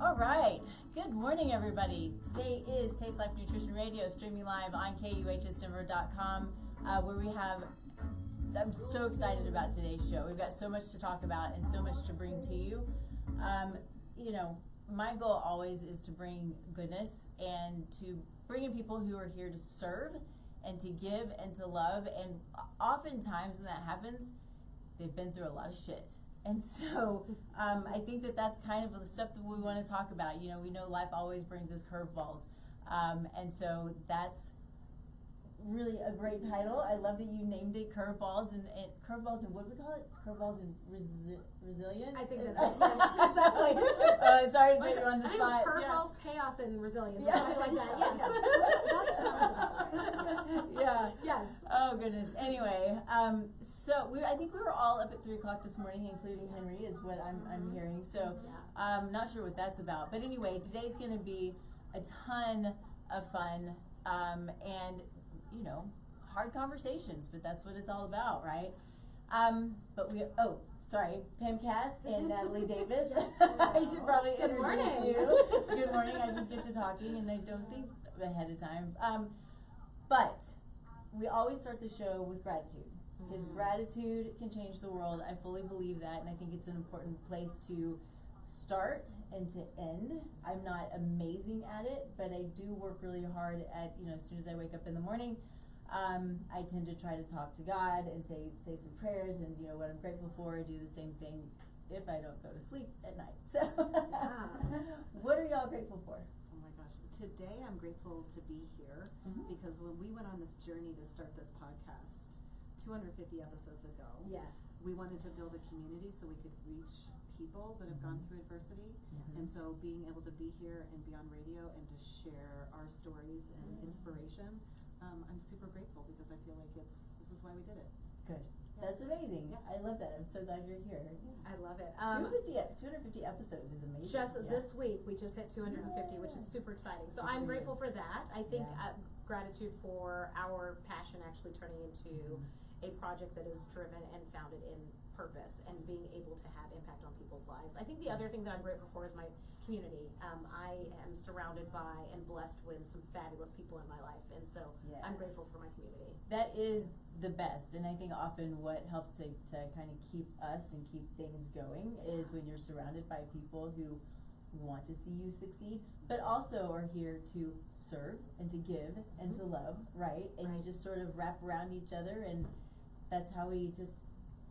All right. Good morning, everybody. Today is Taste Life Nutrition Radio, streaming live on KUHSdenver.com, where we have, I'm so excited about today's show. We've got so much to talk about and so much to bring to you. My goal always is to bring goodness and to bring in people who are here to serve and to give and to love. And oftentimes when that happens, they've been through a lot of shit. And so I think that that's kind of the stuff that we want to talk about. You know, we know life always brings us curveballs. And so that's really a great title. I love that you named it Curveballs and Curveballs and what do we call it? Curveballs and Resilience? I think that's it. Yes, exactly. Sorry to put you on the spot. I think it was Curveballs, Chaos, and Resilience. Yeah. Something like that. Yes. That sounds about right. Yeah. Yes. Oh goodness. Anyway, I think we were all up at 3 o'clock this morning, including Henry, is what I'm hearing. So, not sure what that's about. But anyway, today's going to be a ton of fun, and hard conversations. But that's what it's all about, right? Pam Cass and Natalie Davis. I should probably introduce you. Good morning. I just get to talking, and I don't think ahead of time. But we always start the show with gratitude, because gratitude can change the world. I fully believe that, and I think it's an important place to start and to end. I'm not amazing at it, but I do work really hard at, as soon as I wake up in the morning, I tend to try to talk to God and say some prayers and, what I'm grateful for. I do the same thing if I don't go to sleep at night. So, what are y'all grateful for? Oh my gosh. Today I'm grateful to be here because when we went on this journey to start this podcast 250 episodes ago, yes, we wanted to build a community so we could reach people that have gone through adversity. And so being able to be here and be on radio and to share our stories and inspiration, I'm super grateful because I feel like this is why we did it. Good. That's amazing. Yeah. I love that. I'm so glad you're here. I love it. 250 episodes is amazing. Just this week, we just hit 250, which is super exciting. So I'm grateful for that. I think gratitude for our passion actually turning into a project that is driven and founded in purpose and being able to have impact on people's lives. I think the other thing that I'm grateful for is my community. I am surrounded by and blessed with some fabulous people in my life, and so I'm grateful for my community. That is the best, and I think often what helps to kind of keep us and keep things going is when you're surrounded by people who want to see you succeed, but also are here to serve and to give and to love, right? And you just sort of wrap around each other, and that's how we just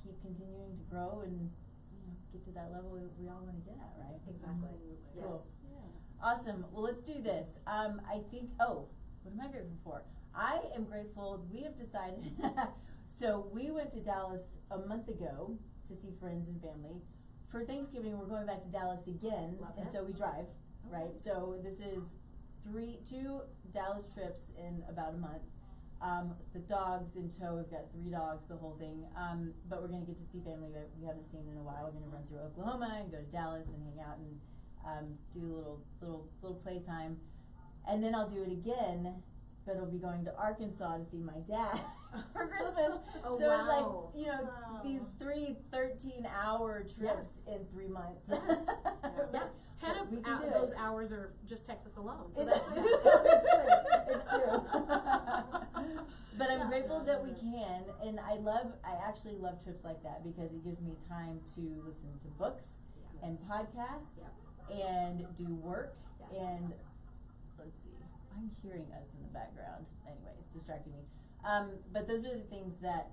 keep continuing to grow and get to that level we all want to get at, right? Exactly. Cool. Yes. Yeah. Awesome. Well, let's do this. I think, what am I grateful for? I am grateful, we have decided, so we went to Dallas a month ago to see friends and family. For Thanksgiving, we're going back to Dallas again, so we drive, right? So this is 2 Dallas trips in about a month. The dogs in tow, we've got 3 dogs, the whole thing. But we're going to get to see family that we haven't seen in a while. We're going to run through Oklahoma and go to Dallas and hang out and do a little playtime. And then I'll do it again, but I'll be going to Arkansas to see my dad for Christmas. Oh, so wow. It's like, these 3 13-hour trips in 3 months. Yes. 10 of those hours are just Texas alone. So that's it's true. But I'm grateful that we can, and I actually love trips like that because it gives me time to listen to books and podcasts and do work and let's see. I'm hearing us in the background. Anyway, it's distracting me. But those are the things that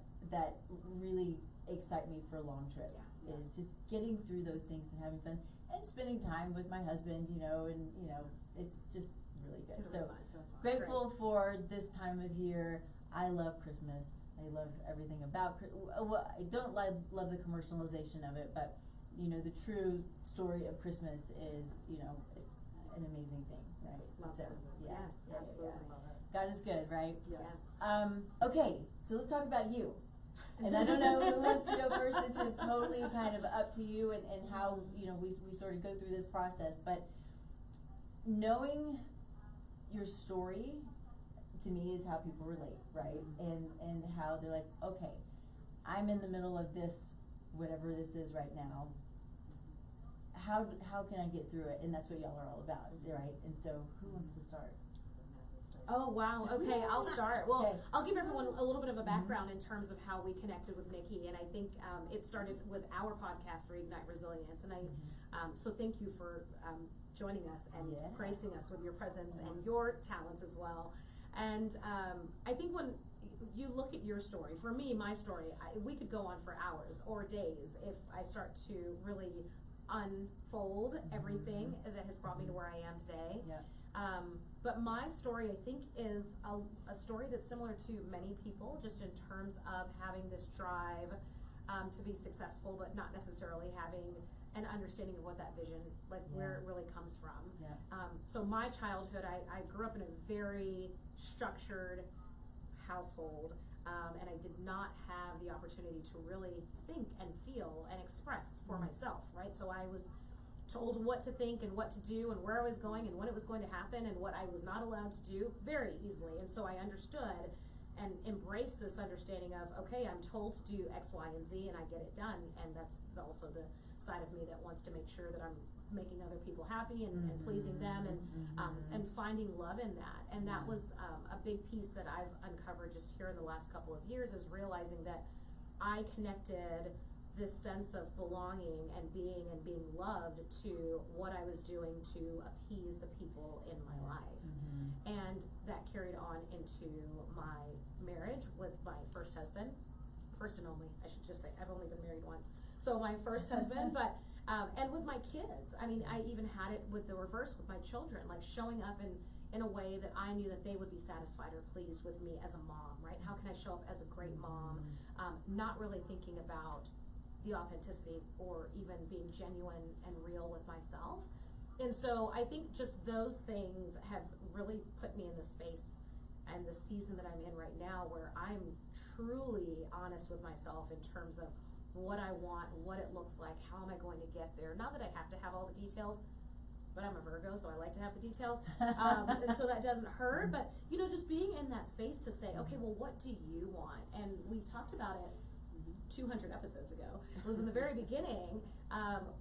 really excite me for long trips. Is just getting through those things and having fun and spending time with my husband. And it's just really good. So grateful for this time of year. I love Christmas. I love everything about. I don't love the commercialization of it, but the true story of Christmas is it's an amazing thing, right? Love it. Yes, absolutely love it. God is good, right? Yes. Okay, so let's talk about you. And I don't know who wants to go first. This is totally kind of up to you and how we sort of go through this process. But knowing your story to me is how people relate, right? And how they're like, okay, I'm in the middle of this, whatever this is right now. how can I get through it? And that's what y'all are all about, right? And so who wants to start? Oh, wow. Okay, I'll start. Well, Okay. I'll give everyone a little bit of a background in terms of how we connected with Nikki, and I think it started with our podcast, Reignite Resilience, and so thank you for joining us and gracing us with your presence and your talents as well. And I think when you look at your story, for me, my story, we could go on for hours or days if I start to really unfold everything that has brought me to where I am today. Yeah. But my story, I think, is a story that's similar to many people, just in terms of having this drive to be successful, but not necessarily having an understanding of what that vision, like where it really comes from. Yeah. So my childhood, I grew up in a very structured household, and I did not have the opportunity to really think and feel and express for myself, right? So I was told what to think and what to do and where I was going and when it was going to happen and what I was not allowed to do very easily. And so I understood and embraced this understanding of, okay, I'm told to do X, Y, and Z, and I get it done. And that's also the side of me that wants to make sure that I'm making other people happy and pleasing them and finding love in that. And that was a big piece that I've uncovered just here in the last couple of years, is realizing that I connected this sense of belonging and being loved to what I was doing to appease the people in my life. And that carried on into my marriage with my first husband, first and only, I should just say, I've only been married once. So my first husband, but, and with my kids. I mean, I even had it with the reverse with my children, like showing up in a way that I knew that they would be satisfied or pleased with me as a mom, right? How can I show up as a great mom? Not really thinking about the authenticity or even being genuine and real with myself. And so I think just those things have really put me in the space and the season that I'm in right now, where I'm truly honest with myself in terms of what I want, what it looks like, how am I going to get there. Not that I have to have all the details, but I'm a Virgo, so I like to have the details. And so that doesn't hurt, but just being in that space to say, okay, well, what do you want? And we talked about it 200 episodes ago. It was in the very beginning,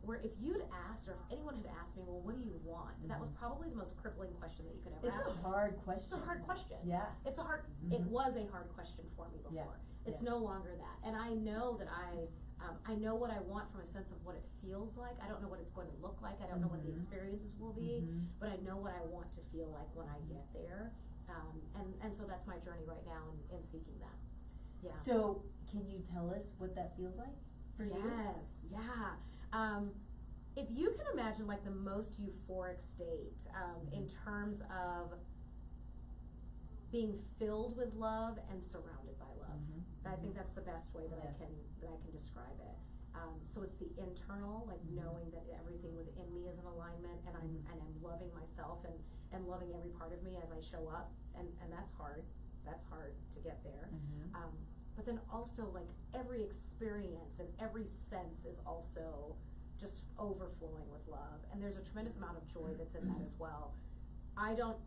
where if you'd asked, or if anyone had asked me, well, what do you want? That was probably the most crippling question that you could ever ask. It's a hard question. It's a hard question. Yeah. It's a hard, it was a hard question for me before. It's no longer that. And I know that I know what I want from a sense of what it feels like. I don't know what it's going to look like. I don't know what the experiences will be, but I know what I want to feel like when I get there. And so that's my journey right now in seeking that. Yeah. So can you tell us what that feels like for you? Yes, yeah. If you can imagine like the most euphoric state in terms of being filled with love and surrounded by love. I think that's the best way that I can describe it. So it's the internal, like knowing that everything within me is in alignment, and I'm loving myself and loving every part of me as I show up, and that's hard. That's hard to get there. But then also, like, every experience and every sense is also just overflowing with love, and there's a tremendous amount of joy that's in that as well. I don't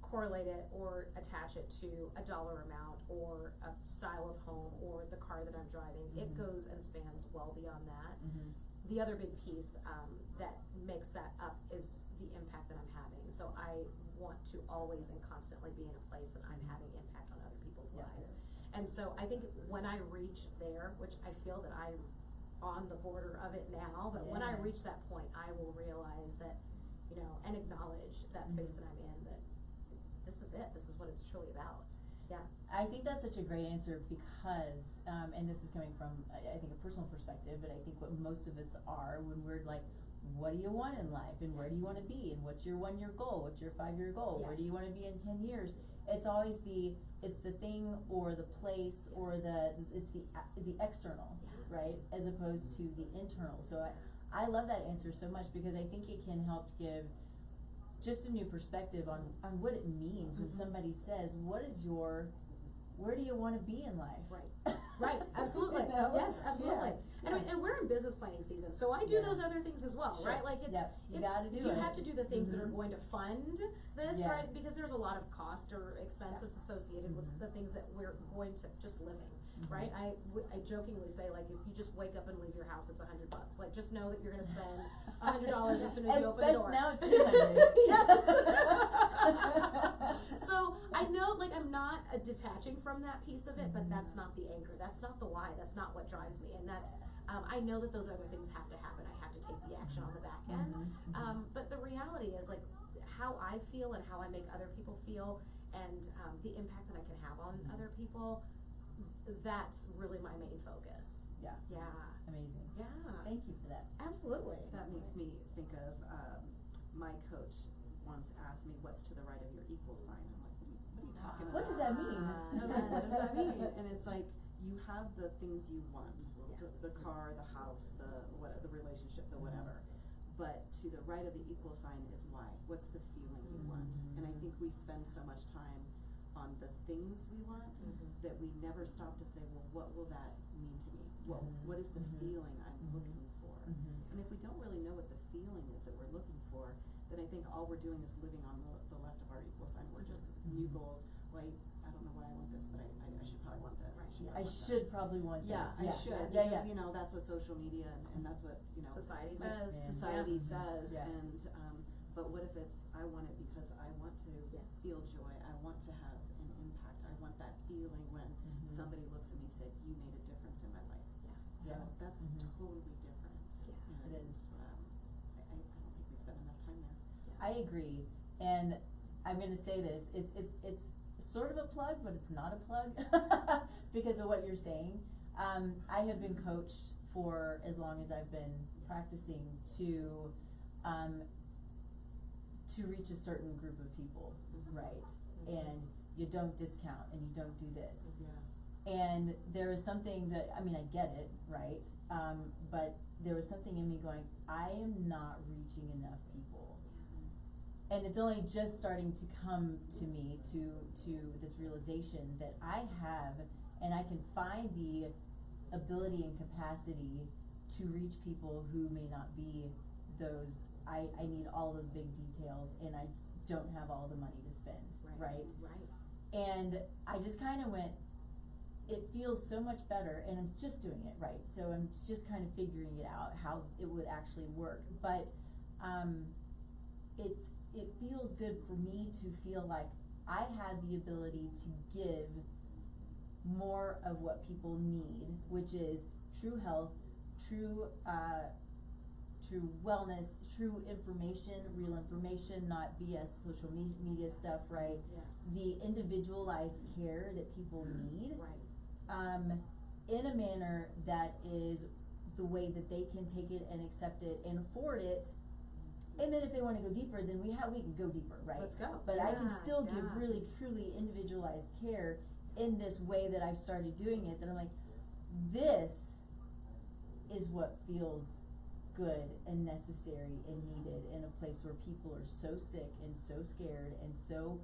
correlate it or attach it to a dollar amount or a style of home or the car that I'm driving. It goes and spans well beyond that. The other big piece that makes that up is the impact that I'm having. So I want to always and constantly be in a place that I'm having impact on other people's lives. And so I think when I reach there, which I feel that I'm on the border of it now, but when I reach that point, I will realize that, and acknowledge that space that I'm in, that this is it. This is what it's truly about. Yeah. I think that's such a great answer because, and this is coming from, I think, a personal perspective, but I think what most of us are when we're like, what do you want in life, and where do you want to be, and what's your 1-year goal, what's your 5-year goal, where do you want to be in 10 years? It's always it's the thing or the place or it's the external, right, as opposed to the internal. So I love that answer so much because I think it can help give just a new perspective on what it means when somebody says, where do you want to be in life? Right, absolutely. Yes, absolutely. And we're in business planning season, so I do those other things as well, right? Like you gotta do it. You have to do the things that are going to fund this, right? Because there's a lot of cost or expense that's associated with the things that we're going to just living. right? I jokingly say, like, if you just wake up and leave your house, it's $100. Like, just know that you're gonna spend $100 as soon as you open the door. Especially now it's 200. Yes. So I know, like, I'm not detaching from that piece of it, but that's not the anchor. That's not the why. That's not what drives me. And that's, I know that those other things have to happen. I have to take the action on the back end. But the reality is, like, how I feel and how I make other people feel, and the impact that I can have on other people, that's really my main focus. Yeah. Amazing. Yeah. Thank you for that. Absolutely. That makes me think of, my coach once asked me, what's to the right of your equal sign? I'm like, what are you talking about? What does that mean? I was like, what does that mean? And it's like, you have the things you want, the car, the house, the relationship, the whatever. But to the right of the equal sign is why. What's the feeling you want? And I think we spend so much time on the things we want that we never stop to say, well, what will that mean to me? What is the feeling I'm looking for? And if we don't really know what the feeling is that we're looking for, then I think all we're doing is living on the left of our equal sign. We're just new goals. Well, I don't know why I want this, but I should probably want this. I should probably want this. Yeah, I should. Yeah, because, you know, that's what social media and that's what, you know, Society like, says. Society says. Yeah. And, but what if it's, I want it because I want to feel joy. I want to have an impact. I want that feeling when somebody looks at me and said, you made a difference in my life. So that's totally different. It is. I don't think we spend enough time there. I agree, and I'm gonna say this, it's sort of a plug, but it's not a plug, because of what you're saying. I have been coached for as long as I've been practicing to reach a certain group of people, right? And you don't discount, and you don't do this. And there is something that, I mean, I get it, right? But there was something in me going, I am not reaching enough people. And it's only just starting to come to me, to this realization that I have, and I can find the ability and capacity to reach people who may not be those, I need all the big details, and I don't have all the money to spend, right? And I just kind of went, it feels so much better, and I'm just doing it, right? So I'm just kind of figuring it out, how it would actually work. But it feels good for me to feel like I had the ability to give more of what people need, which is true health, true wellness, true information, real information, not BS social media stuff, right? The individualized care that people need. In a manner that is the way that they can take it and accept it and afford it. And then if they want to go deeper, then we can go deeper, right? Let's go. But I can still give really truly individualized care in this way that I've started doing it, that I'm like, this is what feels good and necessary and needed in a place where people are so sick and so scared and so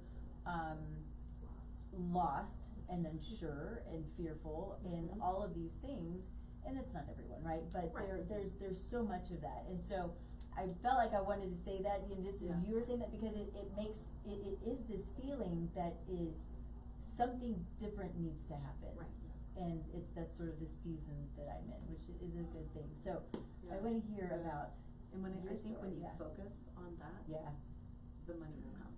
lost and unsure and fearful and all of these things. And it's not everyone, right? But there's so much of that. And so I felt like I wanted to say that, you know, just as you were saying that, because it is this feeling that is something different needs to happen. And that's sort of the season that I'm in, which is a good thing. So I want to hear about. And when I think story, when you focus on that, the money will come.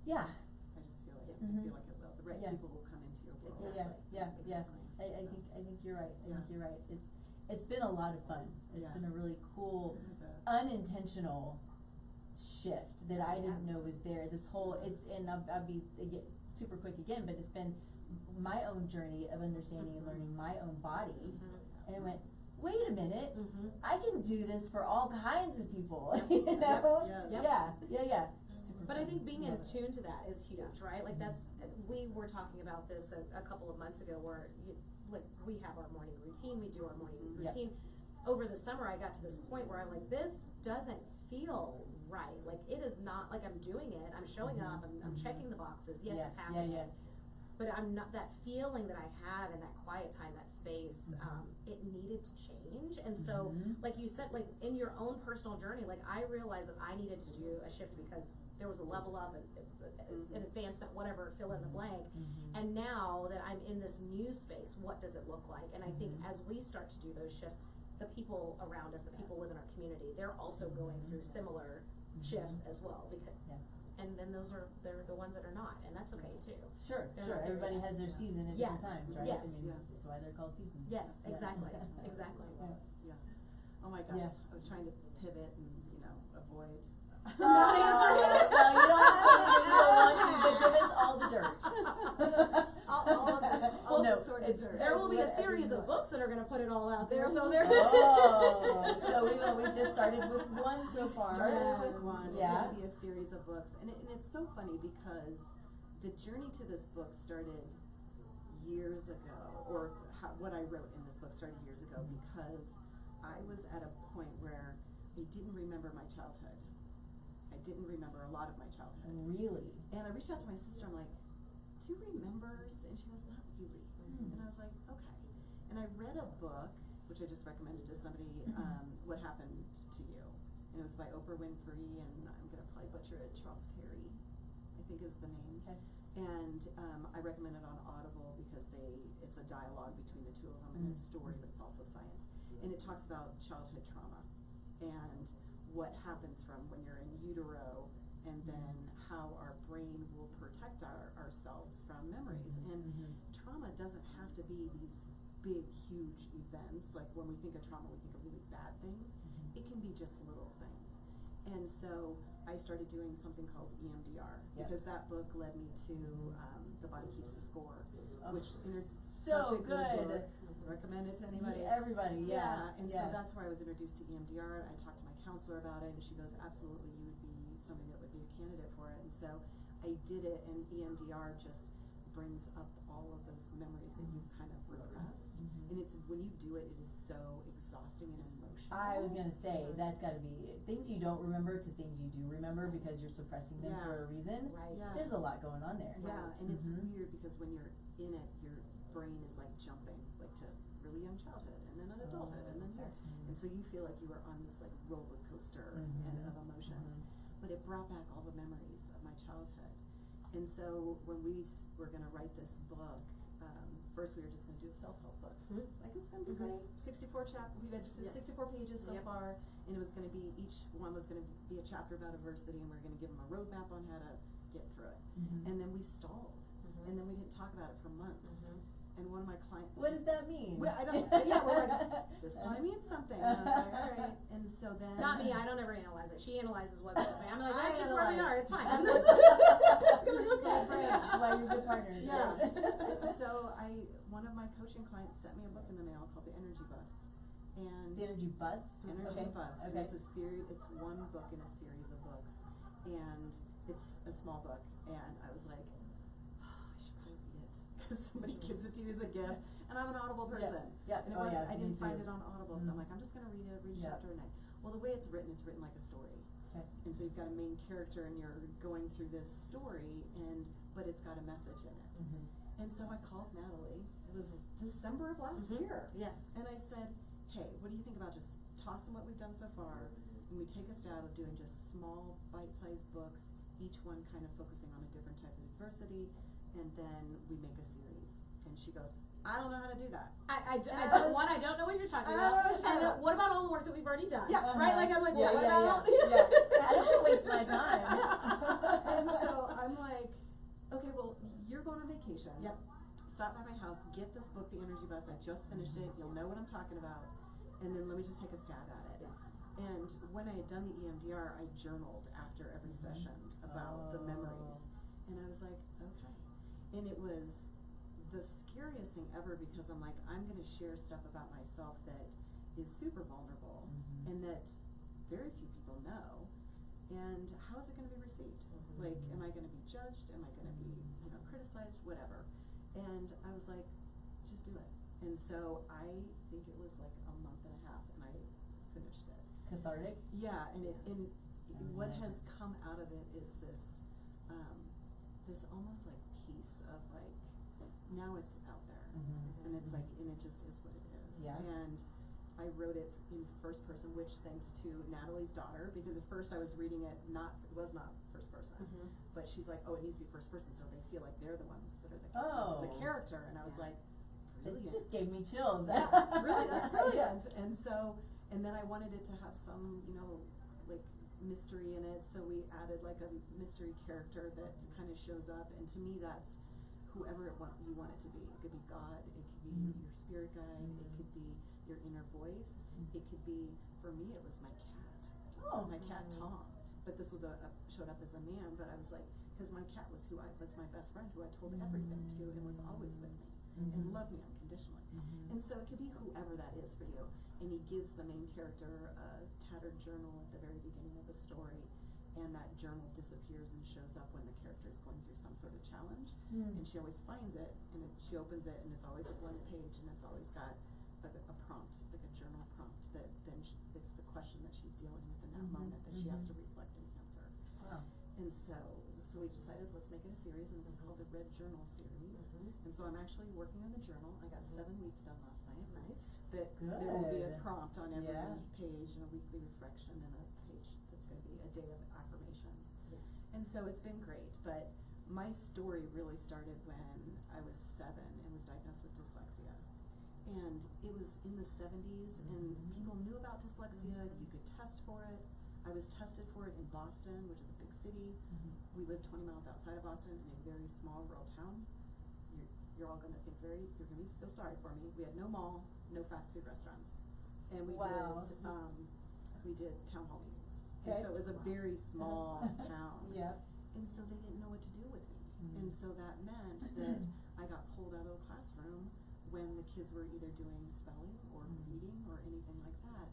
Yeah. I just feel like I feel like it will. The right people will come into your world. Yeah. I think you're right. I think you're right. It's been a lot of fun. It's been a really cool, unintentional shift that I didn't know was there. This whole and I'll be super quick again, but it's been my own journey of understanding and learning my own body, and I went, wait a minute, I can do this for all kinds of people. You know? Yeah. But I think being in tune to that is huge, right? Like we were talking about this a couple of months ago, where we have our morning routine, we do our morning routine. Over the summer, I got to this point where I'm like, this doesn't feel right. Like, it is not like I'm doing it. I'm showing up. I'm checking the boxes. Yes, it's happening. but I'm not, that feeling that I have in that quiet time, that space, it needed to change. And so, like you said, like in your own personal journey, like I realized that I needed to do a shift because there was a level up and an advancement, whatever, fill in the blank. And now that I'm in this new space, what does it look like? And I think as we start to do those shifts, the people around us, the people within our community, they're also going through similar shifts as well, because and then they're the ones that are not, and that's okay too. Sure. Everybody has their season at different times, right? Yes. I mean, that's why they're called seasons. Yes, exactly. Exactly. Yeah. Oh my gosh, I was trying to pivot and, avoid. Not answering it. Well, you don't have to say that you don't want to, but give us all the dirt. all of this, all the sordid dirt. There will be a series of books that are going to put it all out there. So there. So we just started with one so far. Started with one. Yeah. It's going to be a series of books, and it's so funny because the journey to this book started years ago, or what I wrote in this book started years ago because I was at a point where I didn't remember my childhood. I didn't remember a lot of my childhood. Really? And I reached out to my sister, I'm like, do you remember? And she goes, not really. And I was like, okay. And I read a book, which I just recommended to somebody, What Happened to You. And it was by Oprah Winfrey, and I'm going to probably butcher it, Charles Perry, I think is the name. Okay. And I recommend it on Audible because it's a dialogue between the two of them, and it's story, but it's also science. And it talks about childhood trauma and what happens from when you're in utero, and then how our brain will protect ourselves from memories. And trauma doesn't have to be these big, huge events. Like when we think of trauma, we think of really bad things. It can be just little things. And so I started doing something called EMDR because that book led me to The Body Keeps the Score, which is such a good book. Recommend it to anybody. Everybody, And so that's where I was introduced to EMDR. I talked to my counselor about it, and she goes, absolutely, you would be somebody that would be a candidate for it. And so I did it, and EMDR just brings up all of those memories that you've kind of repressed. And it's when you do it, it is so exhausting and emotional. I was gonna say that's got to be things you don't remember to things you do remember because you're suppressing them for a reason. Right. Yeah. There's a lot going on there. Yeah, and it's weird because when you're in it, your brain is like jumping, like to really young childhood, and then an adulthood, and then here, and so you feel like you were on this like roller coaster and of emotions. But it brought back all the memories of my childhood. And so when we were going to write this book, first we were just going to do a self-help book. Like, it's going to be great. 64 chapters. We've had 64 pages so far, and it was going to be, each one was going to be a chapter about adversity, and we were going to give them a roadmap on how to get through it. And then we stalled, and then we didn't talk about it for months. And one of my clients. What does that mean? Well, I don't. Yeah, we're like, this probably means something. And I was like, all right. And so then. Not me. I don't ever analyze it. She analyzes what goes me. I'm like, that's just where we are. It's fine. That's gonna look like. That's why you're good partners. Yeah. So one of my coaching clients sent me a book in the mail called The Energy Bus. And The Energy Bus. Energy Bus. Okay. And it's a series. It's one book in a series of books, and it's a small book. And I was like, because somebody gives it to you as a gift, and I'm an Audible person. Yeah. And it was, I didn't find it on Audible, so I'm like, I'm just going to read a chapter a night. Well, the way it's written like a story. Okay. And so you've got a main character, and you're going through this story, but it's got a message in it. And so I called Natalie. It was December of last year. Yes. And I said, hey, what do you think about just tossing what we've done so far, and we take a stab of doing just small, bite-sized books, each one kind of focusing on a different type of adversity, and then we make a series. And she goes, I don't know how to do that. I don't know what you're talking about. And what about all the work that we've already done? Yeah. Right? Like, I'm like, what about? I don't want to waste my time. And so I'm like, okay, well, you're going on vacation. Yep. Stop by my house, get this book, The Energy Bus. I just finished it. You'll know what I'm talking about. And then let me just take a stab at it. Yeah. And when I had done the EMDR, I journaled after every session about the memories. And I was like, okay. And it was the scariest thing ever because I'm like, I'm going to share stuff about myself that is super vulnerable and that very few people know. And how is it going to be received? Like, am I going to be judged? Am I going to be, criticized? Whatever. And I was like, just do it. And so I think it was like a month and a half, and I finished it. Cathartic? Yeah, and what has come out of it is this, this almost like piece of like now it's out there. And it's like, and it just is what it is. Yeah. And I wrote it in first person, which thanks to Natalie's daughter, because at first I was reading it it was not first person, but she's like, oh, it needs to be first person, so they feel like they're the ones that are the character, and I was like, brilliant. It just gave me chills. Yeah, really, that's brilliant. And so, and then I wanted it to have some, you know, like mystery in it, so we added like a mystery character that kind of shows up, and to me that's whoever you want it to be. It could be God, it could be your spirit guide, it could be your inner voice, it could be, for me it was my cat. My cat Tom. But this was showed up as a man, but I was like, because my cat was my best friend, who I told everything to, and was always with me, and loved me unconditionally. And so it could be whoever that is for you. And he gives the main character a tattered journal at the very beginning of the story, and that journal disappears and shows up when the character is going through some sort of challenge. And she always finds it, and she opens it, and it's always a blank page, and it's always got a prompt, like a journal prompt, that then it's the question that she's dealing with in that moment that she has to reflect and answer. Wow. And so we decided, let's make it a series, and it's called the Red Journal series. And so I'm actually working on the journal. I got 7 weeks done last night. Nice. That there will be a prompt on every page, and a weekly reflection, and a page that's going to be a day of affirmations. Yes. And so it's been great, but my story really started when I was 7 and was diagnosed with dyslexia. And it was in the 70s, and people knew about dyslexia. You could test for it. I was tested for it in Boston, which is a big city. We lived 20 miles outside of Boston in a very small rural town. You're all going to think you're going to feel sorry for me. We had no mall, no fast food restaurants, and we did town hall meetings. And so it was a very small town. And so they didn't know what to do with me. And so that meant that I got pulled out of the classroom when the kids were either doing spelling or reading or anything like that.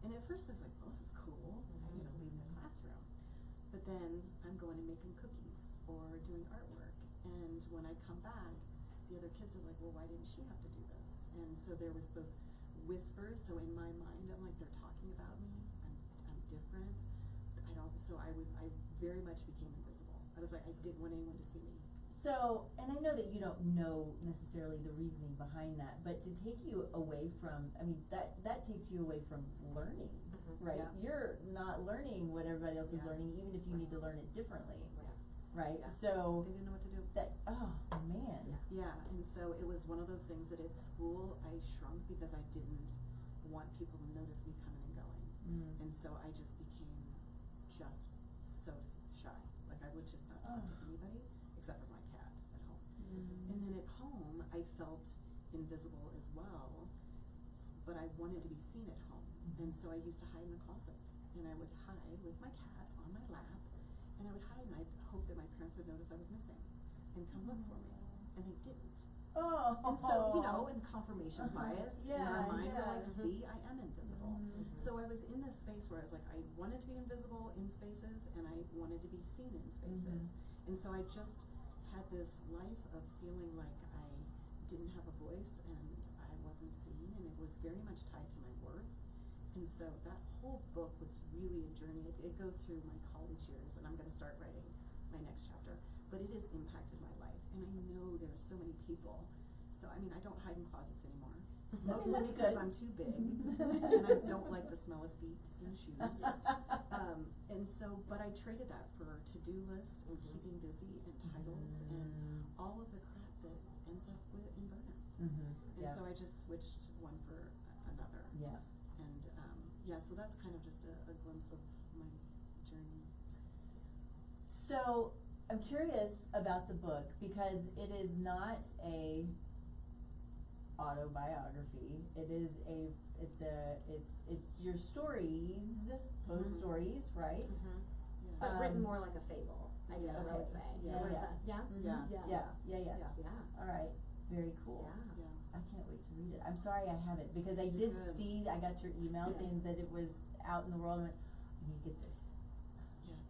And at first I was like, well, this is cool. I'm going to leave the classroom. But then I'm going and making cookies or doing artwork. And when I come back, the other kids are like, well, why didn't she have to do this? And so there was those whispers. So in my mind, I'm like, they're talking about me. I'm different. I very much became invisible. I was like, I didn't want anyone to see me. So, and I know that you don't know necessarily the reasoning behind that, but to take you away from, I mean, that takes you away from learning, right? Yeah. You're not learning what everybody else is learning, even if you need to learn it differently, right? Yeah. So, They didn't know what to do. oh man. Yeah, and so it was one of those things that at school I shrunk because I didn't want people to notice me coming and going. And so I just became just so shy. Like I would just not talk to anybody except for my cat at home. And then at home I felt invisible as well, but I wanted to be seen at home. And so I used to hide in the closet, and I would hide with my cat on my lap, and I would hide, and I'd hope that my parents would notice I was missing and come look for me, and they didn't. And so, you know, in confirmation bias in our mind, we're like, see, I am invisible. So I was in this space where I was like, I wanted to be invisible in spaces, and I wanted to be seen in spaces. And so I just had this life of feeling like I didn't have a voice and I wasn't seen, and it was very much tied to my worth. And so that whole book was really a journey. It goes through my college years, and I'm going to start writing my next chapter. But it has impacted my life, and I know there are so many people. So I mean, I don't hide in closets anymore, mostly because I'm too big, and I don't like the smell of feet in shoes. And so, but I traded that for a to-do list and keeping busy and titles and all of the crap that ends up in burnout. And so I just switched one for another. And so that's kind of just a glimpse of my journey. So I'm curious about the book because it is not a autobiography. It's your stories, those stories, right? But written more like a fable, I guess I would say. All right, very cool. Yeah. I can't wait to read it. I'm sorry I haven't, because I did see, I got your email saying that it was out in the world, and I went, I need to get this.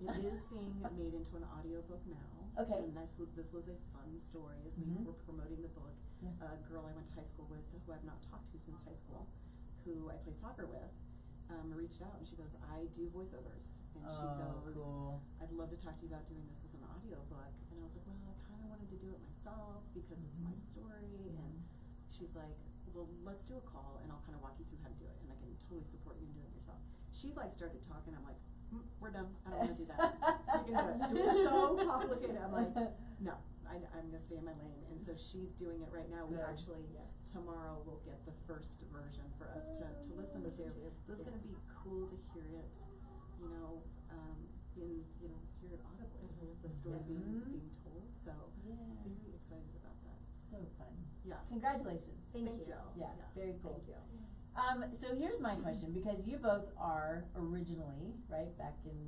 Yeah, it is being made into an audiobook now. Okay. And this was a fun story as we were promoting the book. A girl I went to high school with, who I've not talked to since high school, who I played soccer with, reached out and she goes, I do voiceovers. And she goes, cool. I'd love love to talk to you about doing this as an audiobook. And I was like, well, I kind of wanted to do it myself because it's my story. And she's like, well, let's do a call and I'll kind of walk you through how to do it, and I can totally support you in doing it yourself. She like started talking, I'm like, we're done, I don't want to do that. You can do it. It was so complicated. I'm like, no, I'm gonna stay in my lane. And so she's doing it right now. We actually, tomorrow we'll get the first version for us to listen to. So it's gonna be cool to hear it, you know, hear it audibly, the story being told. So very excited about that. So fun. Yeah. Congratulations. Thank you. Yeah, very cool. Thank you. So here's my question, because you both are originally, right, back in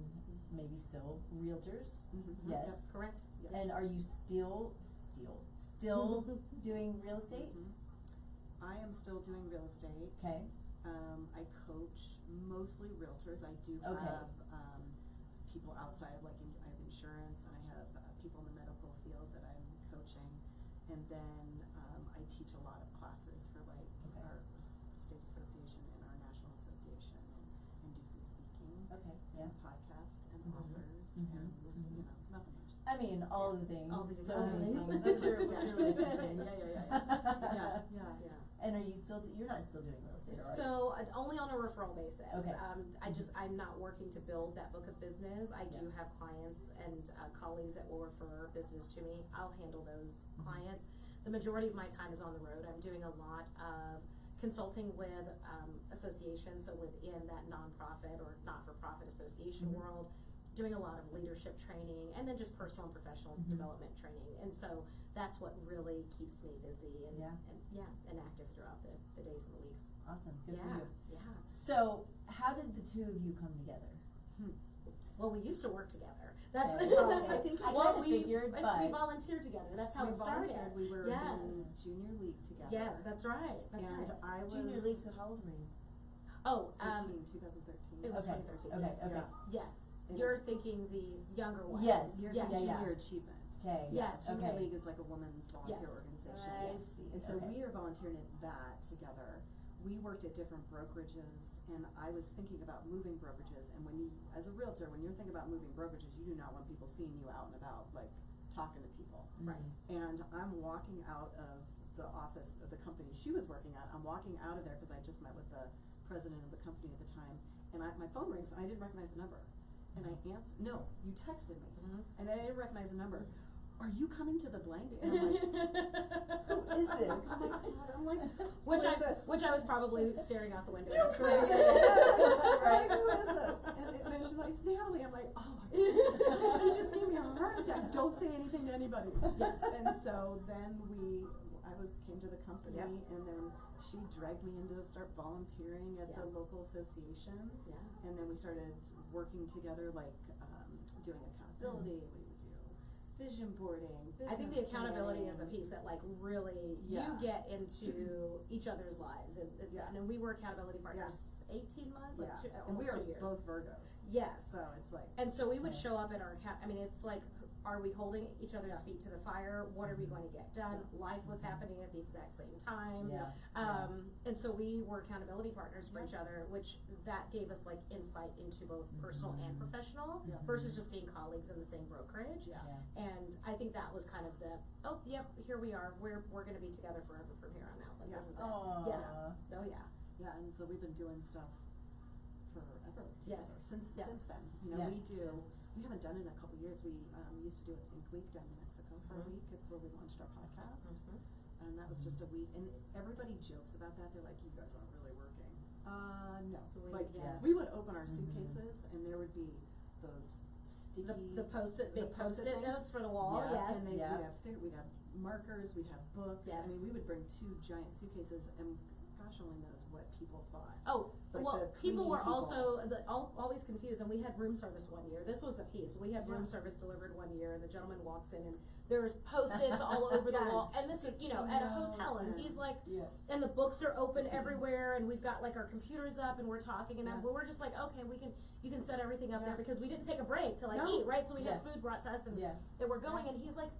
maybe still realtors. Yes. Yep, correct. Yes. And are you still doing real estate? I am still doing real estate. Okay. I coach mostly realtors. I do have people outside of, like, I have insurance, and I have people in the medical field that I'm coaching, and then I teach a lot of classes for like our state association and our national association, and do some speaking, and podcast and offers, and you know, nothing much. I mean, all the things. All the so many things. things. But you're yeah. And are you still? You're not still doing real estate, are you? So only on a referral basis. Okay. I'm not working to build that book of business. I do have clients and colleagues that will refer business to me. I'll handle those clients. The majority of my time is on the road. I'm doing a lot of consulting with associations, so within that nonprofit or not-for-profit association world, doing a lot of leadership training, and then just personal and professional development training. And so that's what really keeps me busy and active throughout the days and the weeks. Awesome. Good for you. Yeah. So how did the two of you come together? Well, we used to work together. That's Okay. I think I well, kinda figured, but we volunteered together. That's how we it started. volunteered. We were in junior league together. Yes, that's right. That's and right. I was junior league, so how old were you? Oh, 2013. it was Okay. 2013. Okay. Yes. Okay. Yes. Yeah. You're thinking the younger one. Yes. You're Yes. thinking Yeah. Senior Achievement. Okay. Yes. Junior Okay. League is like a women's volunteer Yes. organization. I see. And so Okay. we are volunteering at that together. We worked at different brokerages, and I was thinking about moving brokerages. And when you, as a realtor, when you're thinking about moving brokerages, you do not want people seeing you out and about, like talking to people. Right. And I'm walking out of the office of the company she was working at. I'm walking out of there because I just met with the president of the company at the time, and my phone rings, and I didn't recognize the number. And I answered, no, you texted me, and I didn't recognize the number. Are you coming to the blank? And I'm like, Who is this? Oh my God, I'm like, Which who is this? which I was probably staring out the window. Yeah, That's correct. right. Who is this? And then she's like, it's Natalie. I'm like, oh my God, you just gave me a heart attack. Don't say anything to anybody. Yes. And so then came to the company, Yep. and then she dragged me into start volunteering at the Yeah. local association. Yeah. And then we started working together, like doing accountability. We would do vision boarding. I think the business accountability is a planning. piece that like really Yeah. you get into each other's lives, and and we were accountability partners 18 months, like Yeah, and almost we are 2 years. both Virgos. Yes. So it's like. And so we would Yeah. show up at our account. I mean, it's like, are we holding each other's Yeah. feet to the fire? What are we going to get done? Life was happening at the exact same time. Yeah. And so we were accountability partners for Yeah. each other, which that gave us like insight into both personal and professional Yeah. versus just being colleagues in the same brokerage. Yeah. And I think that was kind of the, oh, yep, here we are. We're going to be together forever from here on out. Like, Yeah. this is it. Aww. Yeah. Oh, yeah. Yeah, and so we've been doing stuff forever. Yes. Since Yeah. then, you know, Yeah. we haven't done it in a couple years. We used to do a Think Week down in Mexico for a Mhm. week. It's where we launched our podcast, Mhm. and that was just a week. And everybody jokes about that. They're like, "You guys aren't really working." No. Yes. We would open our suitcases, and there would be those sticky The post-it, big post-it things. notes for the wall, Yeah. yes. And then Yeah. we'd have markers, we'd have books. Yes. I mean, we would bring 2 giant suitcases, and gosh only knows what people thought. Oh, Like well, the people cleaning were people. also always confused, and we had room service one year. This was the piece. We had room Yeah. service delivered one year, and the gentleman walks in, and there's Post-its all over the wall. Yes. And this is, at a hotel, and he's like, Yeah. and the books are open everywhere, and we've got like our computers up, and we're talking, and Yeah. we're just like, okay, you can set everything up Yeah. there because we didn't take a break to like No. eat, right? So we Yeah. had food brought to us, and Yeah. we're going, and he's like,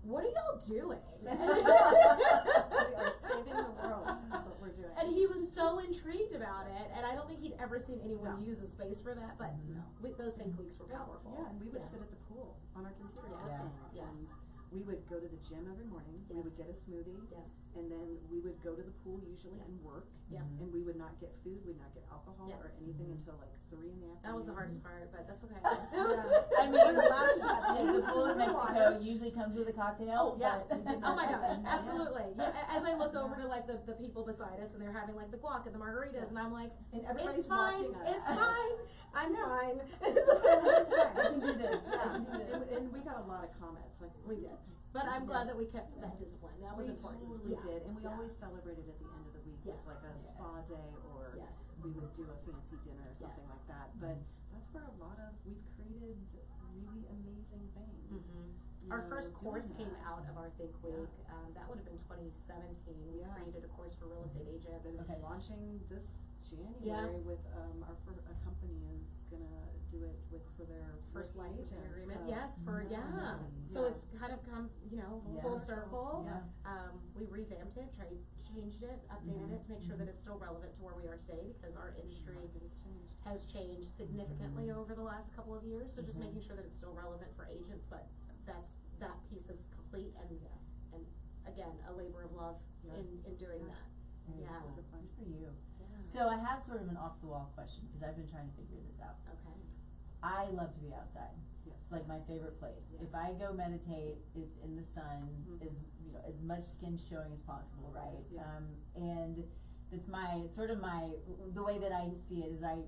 what are y'all doing? We are saving the world. That's what we're doing. And he was so intrigued about it, and I don't think he'd ever seen anyone No. use a space for that, but No. those think weeks were powerful. Yeah, and we would sit at the pool on our computer Yes. talking. Yes. And we would go to the gym every morning. We would Yes. get a smoothie. Yes. And then we would go to the pool usually and work. Yeah. And we would not get food, we'd not get alcohol Yeah. or anything until like 3 in the afternoon. That was the hardest part, but that's okay. I mean, We're allowed to have the pool in Mexico water. usually comes with a cocktail. Yeah. but- We did Oh my not god, take that. absolutely. Yeah, as I look over to like the people beside us and they're having like the guac and the margaritas, and I'm like, And everybody's it's fine, watching us. it's fine, I'm Yeah. fine. I can do this. I Yeah. can do this. And we got a lot of comments like We did, but I'm glad that we kept that discipline. That was we important. totally Yeah. did, and we Yeah. always celebrated at the end of the week Yes. with like a spa day, or Yes. we would do a fancy dinner or something Yes. like that. But that's where a lot of we've created really amazing things. You Our know, first doing course that. came out of our Think Week. That would have been 2017. We Yeah. created a course for real estate agents. That is Okay. launching this January Yeah. with a company is gonna do it for their First real licensing agents, agreement, so- yes, for Yeah. So Yeah. it's kind of come, Yeah. full circle. Yeah. We revamped it, changed it, updated it to make sure that it's still relevant to where we are today, because our industry Market has changed. has changed significantly over the last couple of years. So just Mhm. making sure that it's still relevant for agents, but that piece is complete, and again, a labor of love Yeah. in doing Yeah. that. It's Yeah. super fun for you. Yeah. So I have sort of an off the wall question, because I've been trying to figure this out. Okay. I love to be outside. Yes. It's like my favorite place. Yes. If I go meditate, it's in the sun, Mhm. as much skin showing as possible, right? Yeah. And it's the way that I see it is I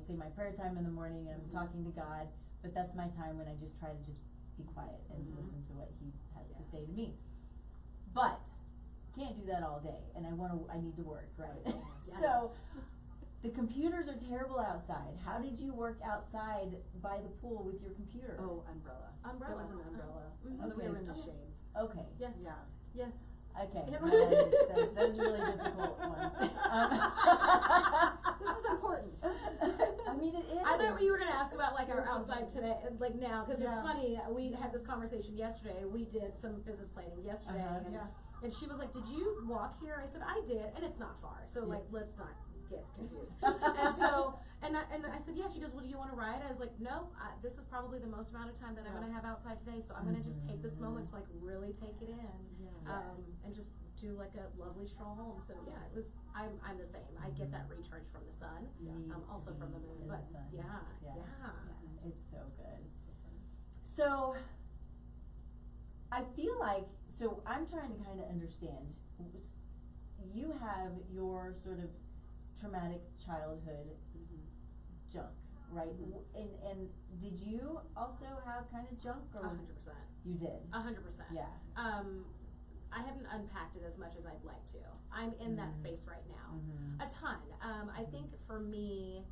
say my prayer time in the morning and I'm Mhm. talking to God, but that's my time when I just try to just be quiet and Mhm. listen to what He has to say to Yes. me. But can't do that all day, and I need to work, right? Yes. So the computers are terrible outside. How did you work outside by the pool with your computer? Oh, umbrella. Umbrella. It was an umbrella. Mhm. So we Okay. were in the Okay. shade. Okay. Yes. Yeah. Yes. Okay. Yeah. That was a really difficult one. This is important. I mean, it is. I thought you were gonna ask about like our Yes. outside today, like now, because it's Yeah. funny. We had this conversation yesterday. We did some business planning yesterday, Uh-huh. Yeah. and she was like, "Did you walk here?" I said, "I did," and it's not far. So Yeah. like, let's not get confused. And so, and I said, "Yeah." She goes, "Well, do you want to ride?" I was like, "No. This is probably the most amount of time that I'm Yeah. gonna have outside today, so I'm gonna just take this moment to like really take it in, Yeah. and just do like a lovely stroll home." So yeah, it was. I'm the same. I get that recharge from the sun. Need Also to from the be moon, in but the sun. yeah. It's so good. It's so fun. So I feel like, so I'm trying to kind of understand. You have your sort of traumatic childhood junk, right? Mhm. And did you also have kind of junk, or 100%. you did? 100%. Yeah. I haven't unpacked it as much as I'd like to. I'm in that space right now. Mm-hmm. A ton. I think for me,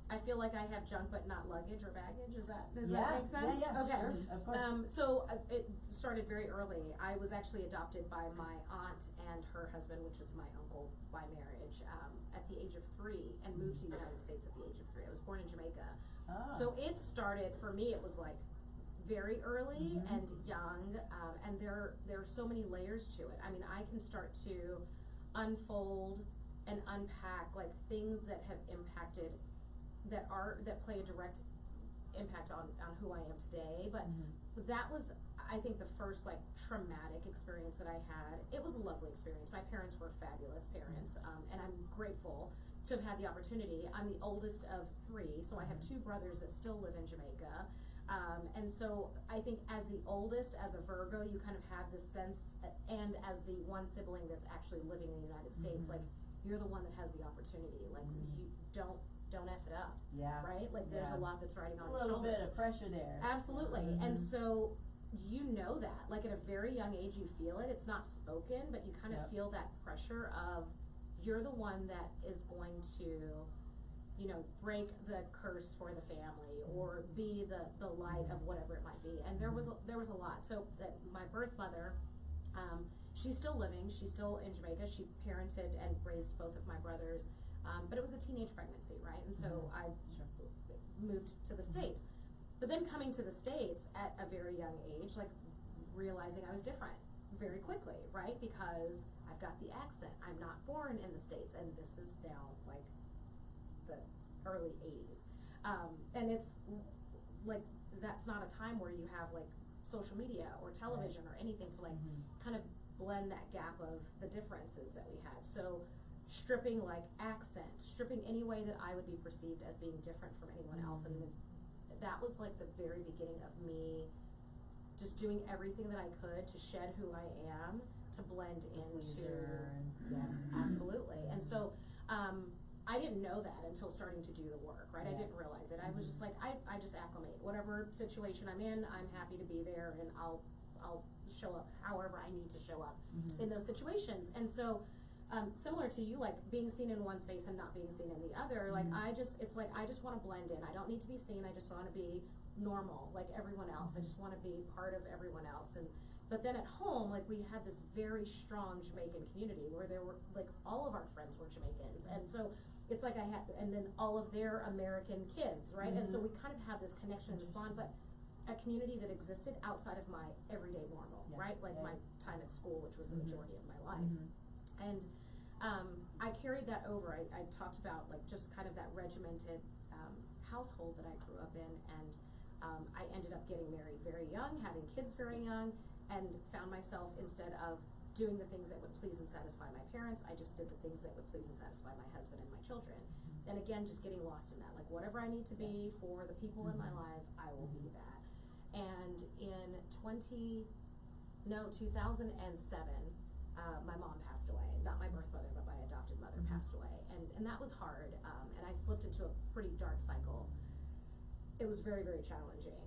I feel like I have junk but not luggage or baggage. Does that make sense? Yeah, Okay. sure, of course. So it started very early. I was actually adopted by my aunt and her husband, which is my uncle by marriage, at the age of 3, and moved to the United States at the age of 3. I was born in Jamaica. Oh. So it started, for me, it was like very early Mhm. and young, and there are so many layers to it. I mean, I can start to unfold and unpack like things that have impacted, that play a direct impact on who I am today. But that was, I think, the first like traumatic experience that I had. It was a lovely experience. My parents were fabulous parents, and I'm grateful to have had the opportunity. I'm the oldest of 3, so I have 2 brothers that still live in Jamaica. And so I think as the oldest, as a Virgo, you kind of have this sense, and as the one sibling that's actually living in the United States, like you're the one that has the opportunity. Like you don't F it up. Yeah. Right? Like there's Yeah. a lot that's riding on A your little shoulders. bit of pressure there. Absolutely. And so you know that. Like at a very young age you feel it. It's not spoken, but you kind of feel that pressure of you're the one that is going to, break the curse for the family or be the light of whatever it might be. And there was a lot. So that my birth mother, she's still living. She's still in Jamaica. She parented and raised both of my brothers. But it was a teenage pregnancy, right? And so I moved to the States. But then coming to the States at a very young age, like realizing I was different very quickly, right? Because I've got the accent. I'm not born in the States, and this is now like the early 80s. And it's like, that's not a time where you have like social media or television or anything to like kind of blend that gap of the differences that we had. So stripping like accent, stripping any way that I would be perceived as being different from anyone else. And that was like the very beginning of me just doing everything that I could to shed who I am, to blend into, yes, absolutely. And so, I didn't know that until starting to do the work, right? I didn't realize it. I was just like, I just acclimate. Whatever situation I'm in, I'm happy to be there, and I'll show up however I need to show up in those situations. And so, similar to you, like being seen in one space and not being seen in the other, like it's like I just want to blend in. I don't need to be seen. I just want to be normal, like everyone else. I just want to be part of everyone else. But then at home, like we had this very strong Jamaican community where there were like all of our friends were Jamaicans, and so it's like I had, and then all of their American kids, right? And so we kind of have this connection, this bond, but a community that existed outside of my everyday normal, right? Like my time at school, which was the majority of my life. And I carried that over. I talked about like just kind of that regimented household that I grew up in, and I ended up getting married very young, having kids very young, and found myself, instead of doing the things that would please and satisfy my parents, I just did the things that would please and satisfy my husband and my children. And again, just getting lost in that, like whatever I need to be for the people in my life, I will be that. And in 2007, my mom passed away. Not my birth mother, but my adopted mother passed away. And that was hard, and I slipped into a pretty dark cycle. It was very, very challenging.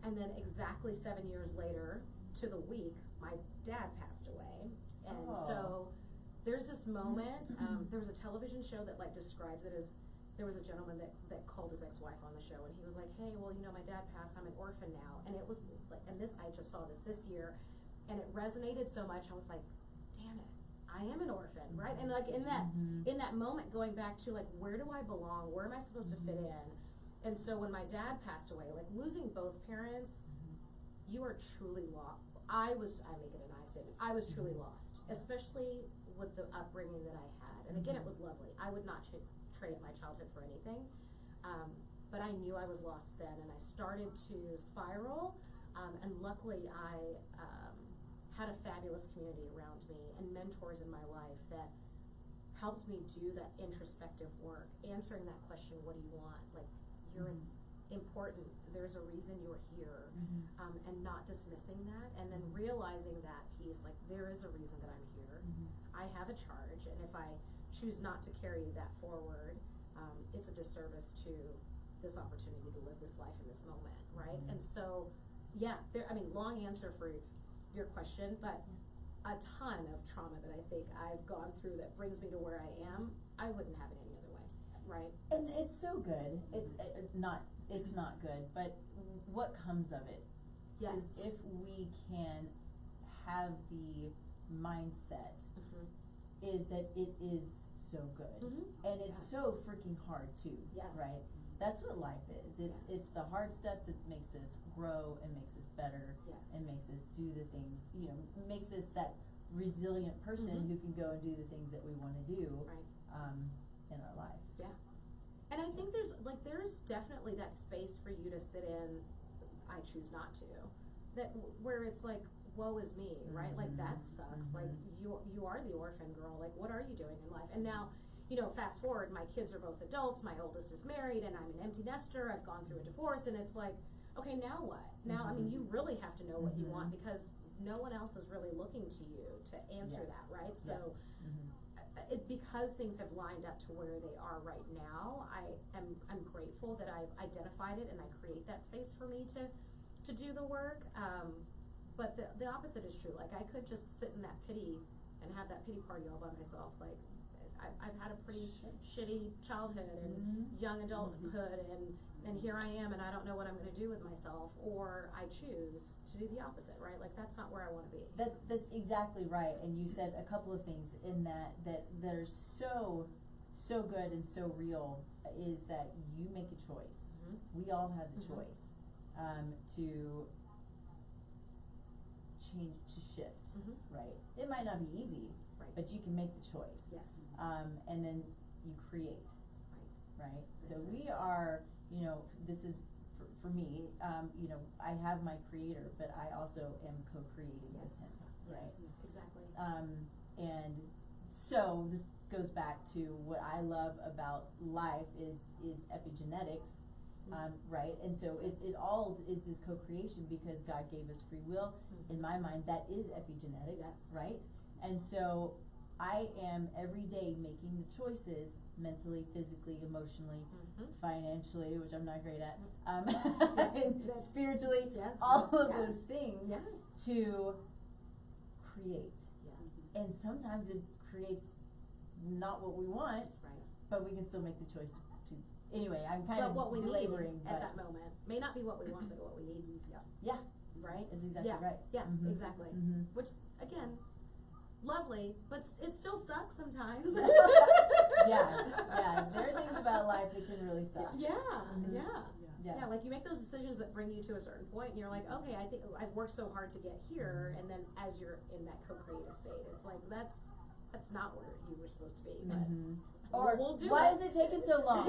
And then exactly 7 years later, to the week, my dad passed away. And so there's this moment, there was a television show that like describes it as, there was a gentleman that called his ex-wife on the show, and he was like, hey, well, you know, my dad passed, I'm an orphan now. And it was like, and this, I just saw this year, and it resonated so much, I was like, damn it, I am an orphan, right? And like in that moment, going back to like, where do I belong? Where am I supposed to fit in? And so when my dad passed away, like losing both parents, you are truly lost. I make it an I statement, I was truly lost, especially with the upbringing that I had. And again, it was lovely. I would not trade my childhood for anything. But I knew I was lost then, and I started to spiral. And luckily I had a fabulous community around me and mentors in my life that helped me do that introspective work, answering that question, what do you want? Like, you're important, there's a reason you're here, and not dismissing that, and then realizing that piece, like there is a reason that I'm here. I have a charge, and if I choose not to carry that forward, it's a disservice to this opportunity to live this life in this moment, right? And so, yeah, long answer for your question, but a ton of trauma that I think I've gone through that brings me to where I am. I wouldn't have it any other way, right? And it's so good. It's not good, but what comes of it is if we can have the mindset is that it is so good, and it's so freaking hard too, right? That's what life is. It's the hard stuff that makes us grow and makes us better and makes us do the things, you know, makes us that resilient person who can go and do the things that we want to do in our life. Yeah. And I think there's definitely that space for you to sit in, I choose not to, that where it's like, woe is me, right? Like that sucks. Like you are the orphan girl. Like what are you doing in life? And now, you know, fast forward, my kids are both adults, my oldest is married, and I'm an empty nester, I've gone through a divorce, and it's like, okay, now what? Now, I mean, you really have to know what you want, because no one else is really looking to you to answer that, right? So, because things have lined up to where they are right now, I'm grateful that I've identified it and I create that space for me to do the work. But the opposite is true. Like I could just sit in that pity and have that pity party all by myself. Like I've had a pretty shitty childhood and young adulthood, and here I am, and I don't know what I'm going to do with myself, or I choose to do the opposite, right? Like that's not where I want to be. That's exactly right. And you said a couple of things in that are so good and so real, is that you make a choice. We all have the choice to change, to shift, Mhm. right? It might not be easy, Right. but you can make the choice. Yes. And then you create, Right. right? So Exactly. we are, you know, this is, for me, you know, I have my creator, but I also am co-creating with him, right? Yes. Exactly. And so this goes back to what I love about life is epigenetics, right? And so it all is this co-creation because God gave us free will. Mhm. In my mind, that is epigenetics, Yes. right? And so I am every day making the choices mentally, physically, emotionally, Mhm. financially, which I'm not great at, Yes. and spiritually, Yes. all of Yes. those things Yes. to create. Yes. And sometimes it creates not what we want, Right. but we can still make the choice to anyway, I'm kind But of what we belaboring, need but at that moment may not be what we want, but what we need. yeah, Right? that's exactly Yeah. right. Yeah, Mhm. exactly. Mhm. Which, again, lovely, but it still sucks sometimes. Yeah, there are things about life that can really suck. Yeah, Mhm. yeah. Yeah. Yeah, like you make those decisions that bring you to a certain point and you're like, okay, I think I've worked so hard to get here, and then as you're in that co-creative state, it's like, that's not where you were supposed to be, but Mhm. we'll- Or we'll do why it. is it taking so long?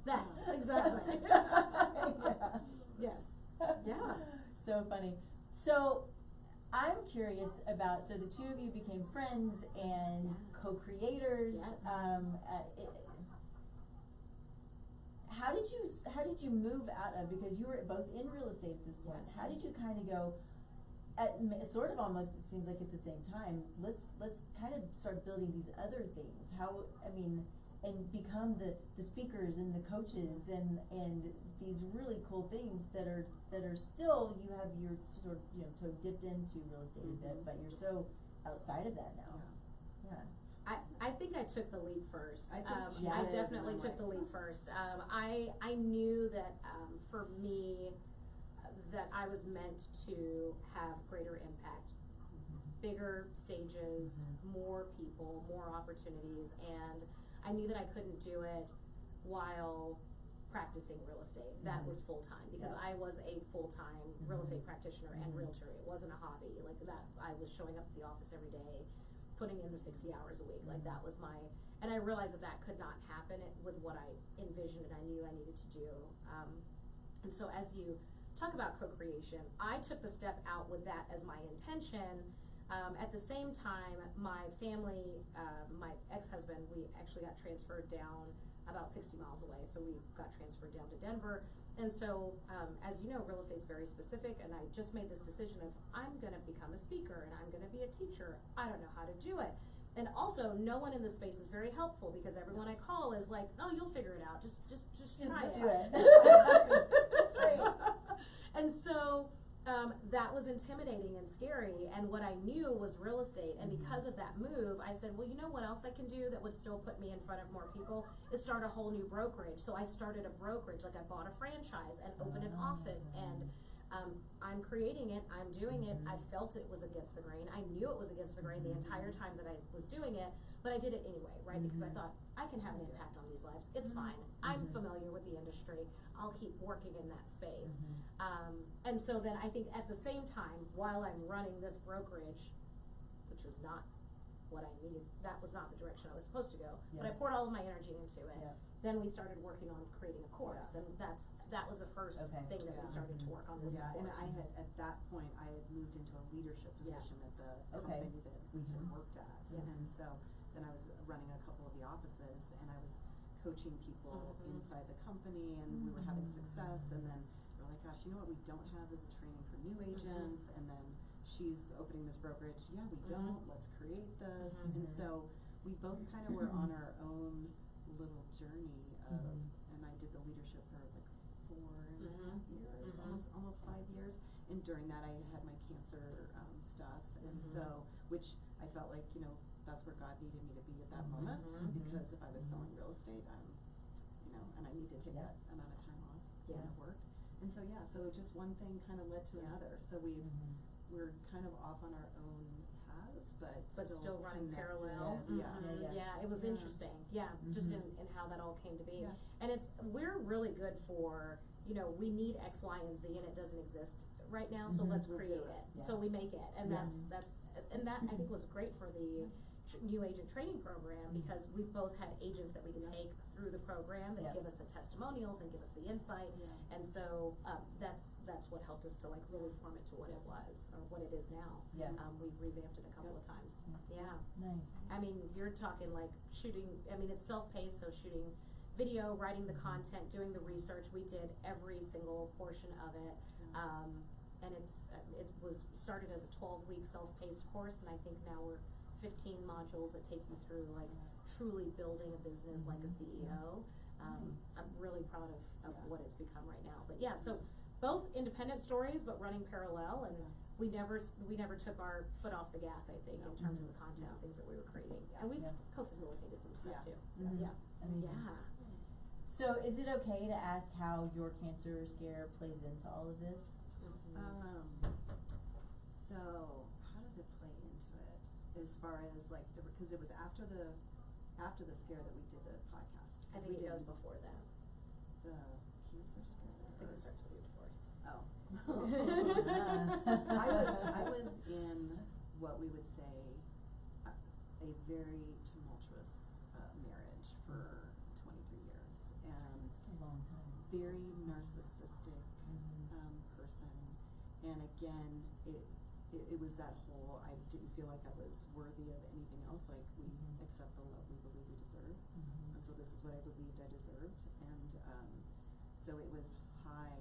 That, exactly. Yeah. Yes. Yeah. So funny. So I'm curious about, so the two of you became friends and Yes. co-creators. Yes. How did you move out of, because you were both in real estate at this point, Yes. how did you kind of go, sort of almost, it seems like at the same time, let's kind of start building these other things, and become the speakers and the coaches and these really cool things that are still, you have your sort of, you know, toe dipped into real estate a bit, but you're so outside of that now. Yeah. I think I took the leap first. I think she I did, definitely and I'm took the like- leap first. I knew that for me, that I was meant to have greater impact, bigger stages, more people, more opportunities, and I knew that I couldn't do it while practicing real estate. That was full time because I was a full time real estate practitioner and realtor. It wasn't a hobby like that. I was showing up at the office every day, putting in the 60 hours a week. Like that was and I realized that could not happen with what I envisioned and I knew I needed to do. And so as you talk about co-creation, I took the step out with that as my intention. At the same time, my family, my ex-husband, we actually got transferred down about 60 miles away, so we got transferred down to Denver. And so, as you know, real estate's very specific, and I just made this decision of, I'm gonna become a speaker, and I'm gonna be a teacher. I don't know how to do it. And also, no one in this space is very helpful, because everyone I call is like, oh, you'll figure it out, just try do it. That's right. And so, that was intimidating and scary, and what I knew was real estate, and because of that move, I said, well, you know what else I can do that would still put me in front of more people, is start a whole new brokerage. So I started a brokerage, like I bought a franchise and opened an office, and I'm creating it, I'm doing it, I felt it was against the grain, I knew it was against the grain the entire time that I was doing it, but I did it anyway, right, because I thought, I can have an impact on these lives, it's fine, I'm familiar with the industry, I'll keep working in that space. And so then I think at the same time, while I'm running this brokerage, which was not what I needed, that was not the direction I was supposed to go, but I poured all of my energy into it. Then we started working on creating a course, and that was the first thing that we started to work on this course. And I had, at that point, I had moved into a leadership position at the company that we had worked at. And so then I was running a couple of the offices, and I was coaching people inside the company, and we were having success, and then we're like, gosh, you know what we don't have is a training for new agents, and then she's opening this brokerage, we don't, let's create this. And so we both kind of were on our own little journey of, and I did the leadership for like 4.5 years, almost 5 years, and during that I had my cancer stuff, and so, which I felt like, you know, that's where God needed me to be at that moment, because if I was selling real estate, you know, and I need to take that amount of time off when it worked. And so so just one thing kind of led to another, so we're kind of off on our own paths, but still running connected. parallel. Yeah. It was interesting. Just in how that all came to be. And we're really good for, you know, we need X, Y, and Z, and it doesn't exist right now, so let's We'll create do it. Yeah. So we make it, and Yeah. and that I think was great for the new agent training program, because we both had agents that we could take through the program that Yeah. give us the testimonials and give us the insight, and so that's what helped us to like really form it to what it was or what it is now. Yeah. We've revamped it a couple of times. Yeah. Nice. I mean, you're talking like shooting, I mean, it's self-paced, so shooting video, writing the content, doing the research. We did every single portion of it. And it was started as a 12-week self-paced course, and I think now we're 15 modules that take you through like truly building a business like a CEO. I'm really proud of what it's become right now. But yeah, so both independent stories, but running parallel, and we never took our foot off the gas, I think, in terms of the content and things that we were creating. And we've co-facilitated some stuff too. Yeah. Amazing. Yeah. So is it okay to ask how your cancer scare plays into all of this? So how does it play into it as far as like because it was after the scare that we did the podcast. I think it goes before that. The cancer scare? I think it starts with your divorce. Oh. I was in what we would say a very tumultuous marriage for 23 years, and It's a long time. very narcissistic person, and again it was that whole, I didn't feel like I was worthy of anything else, like we accept the love we believe we deserve, and so this is what I believed I deserved, and so it was high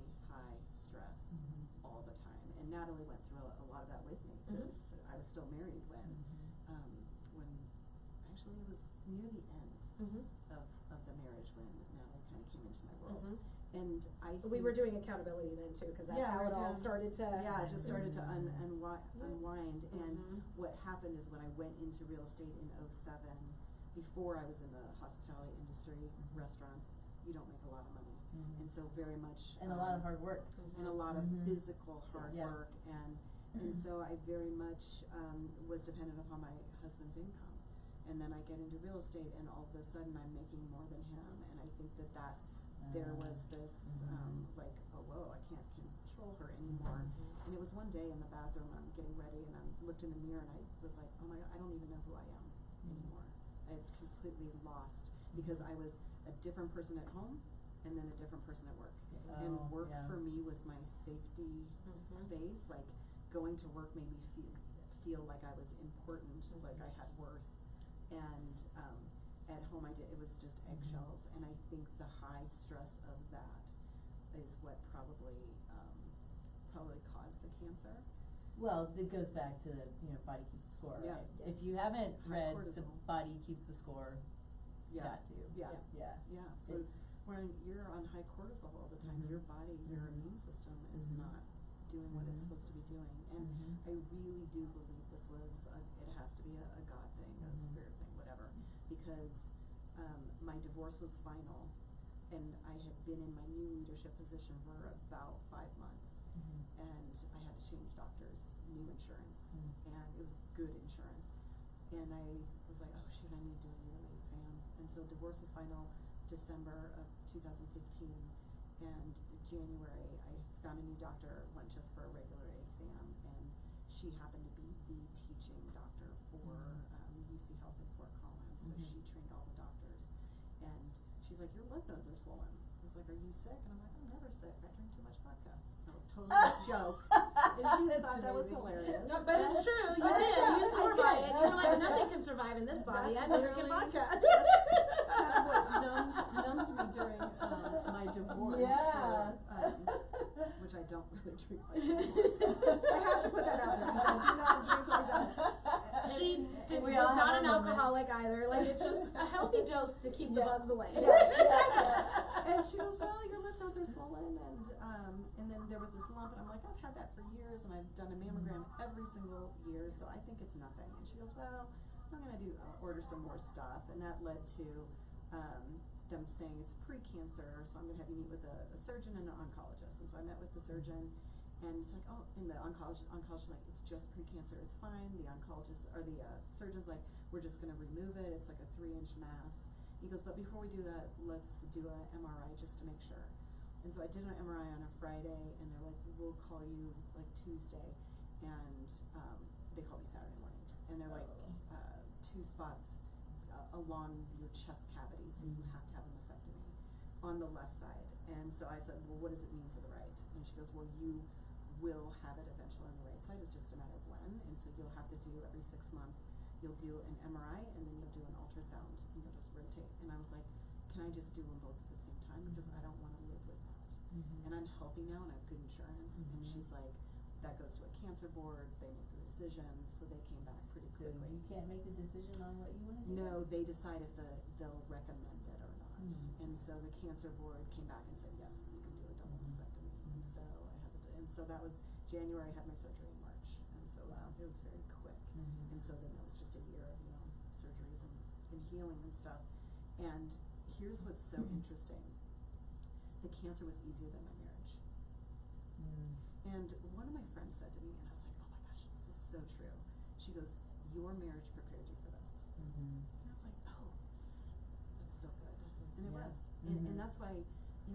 stress all the time, and Natalie went through a lot of that with me, because I was still married when actually it was near the end of the marriage when Natalie kind of came into my world. And we were doing accountability then too, because that's how it all started to. Yeah, it just started to unwind. And what happened is when I went into real estate in 2007, before I was in the hospitality industry, restaurants, you don't make a lot of money. And so very much. And a lot of hard work. And a lot of physical hard work. And so I very much was dependent upon my husband's income. And then I get into real estate, and all of a sudden I'm making more than him. And I think that there was this, like, oh, whoa, I can't control her anymore. And it was one day in the bathroom, I'm getting ready, and I looked in the mirror, and I was like, oh my God, I don't even know who I am anymore. I had completely lost, because I was a different person at home, and then a different person at work. And work for me was my safety space. Like, going to work made me feel like I was important, like I had worth. And at home it was just eggshells, and I think the high stress of that is what probably caused the cancer. Well, it goes back to body keeps the score, right? If you haven't read The Body Keeps the Score, you got to. Yeah. So when you're on high cortisol all the time, your body, your immune system is not doing what it's supposed to be doing. And I really do believe this was it has to be a God thing, a spirit thing, whatever. Because my divorce was final, and I had been in my new leadership position for about 5 months, and I had to change doctors, new insurance, and it was good insurance. And I was like, oh shoot, I need to do a yearly exam. And so divorce was final December of 2015, and January I found a new doctor, went just for a regular exam, and she happened to be the teaching doctor for UC Health in Fort Collins, so she trained all the doctors. And she's like, your lymph nodes are swollen. I was like, are you sick? And I'm like, I'm never sick, I drink too much vodka. That was totally a joke. And she thought that was hilarious. No, but it's true, you did, you swore by it. You're like, nothing can survive in this body, I'm drinking vodka. That's kind of what numbed me during my divorce. Which I don't really drink like that. I have to put that out there, because I do not drink like that. She was not an alcoholic either, like it's just a healthy dose to keep the bugs away. Yes, exactly. And she goes, well, your lymph nodes are swollen, and then there was this lump, and I'm like, I've had that for years, and I've done a mammogram every single year, so I think it's nothing. And she goes, well, I'm gonna order some more stuff, and that led to them saying it's pre-cancer, so I'm gonna have you meet with a surgeon and an oncologist. And so I met with the surgeon, and it's like, oh, and the oncologist like, it's just pre-cancer, it's fine. The oncologist or the surgeon's like, we're just gonna remove it. It's like a 3-inch mass. He goes, but before we do that, let's do a MRI just to make sure. And so I did an MRI on a Friday, and they're like, we'll call you like Tuesday, and they called me Saturday morning, and they're like 2 spots along your chest cavity, so you have to have a mastectomy on the left side. And so I said, well, what does it mean for the right? And she goes, well, you will have it eventually on the right side, it's just a matter of when, and so you'll have to do every 6 months, you'll do an MRI, and then you'll do an ultrasound, and you'll just rotate. And I was like, can I just do them both at the same time, because I don't want to live with that. And I'm healthy now, and I have good insurance. And she's like, that goes to a cancer board, they make the decision, so they came back pretty So quickly. you can't make the decision on what you want to do? No, they decide if they'll recommend it or not. And so the cancer board came back and said, yes, you can do a double mastectomy. And so I had and so that was January, I had my surgery in March. And so it was very quick. And so then it was just a year of, surgeries and healing and stuff. And here's what's so interesting. The cancer was easier than my marriage. And one of my friends said to me, and I was like, oh my gosh, this is so true. She goes, your marriage prepared you for this. And I was like, oh, that's so good. And it was. And that's why,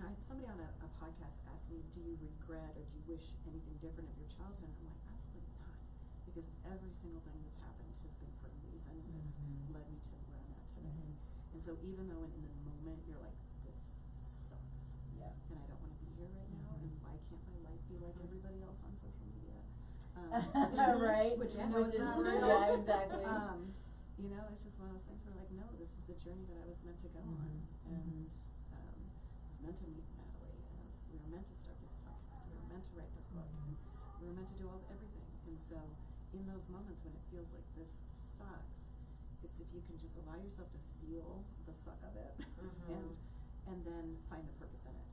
I had somebody on a podcast ask me, do you regret or do you wish anything different of your childhood? And I'm like, absolutely not. Because every single thing that's happened has been for a reason, and it's led me to where I'm at today. And so even though in the moment you're like, this sucks, and I don't want to be here right now, and why can't my life be like everybody else on social media? Right. Which I know is not real. Yeah, exactly. It's just one of those things where like, no, this is the journey that I was meant to go on. And I was meant to meet Natalie, and we were meant to start this podcast, we were meant to write this book, and we were meant to do everything. And so in those moments when it feels like this sucks, it's if you can just allow yourself to feel the suck of it, and then find the purpose in it.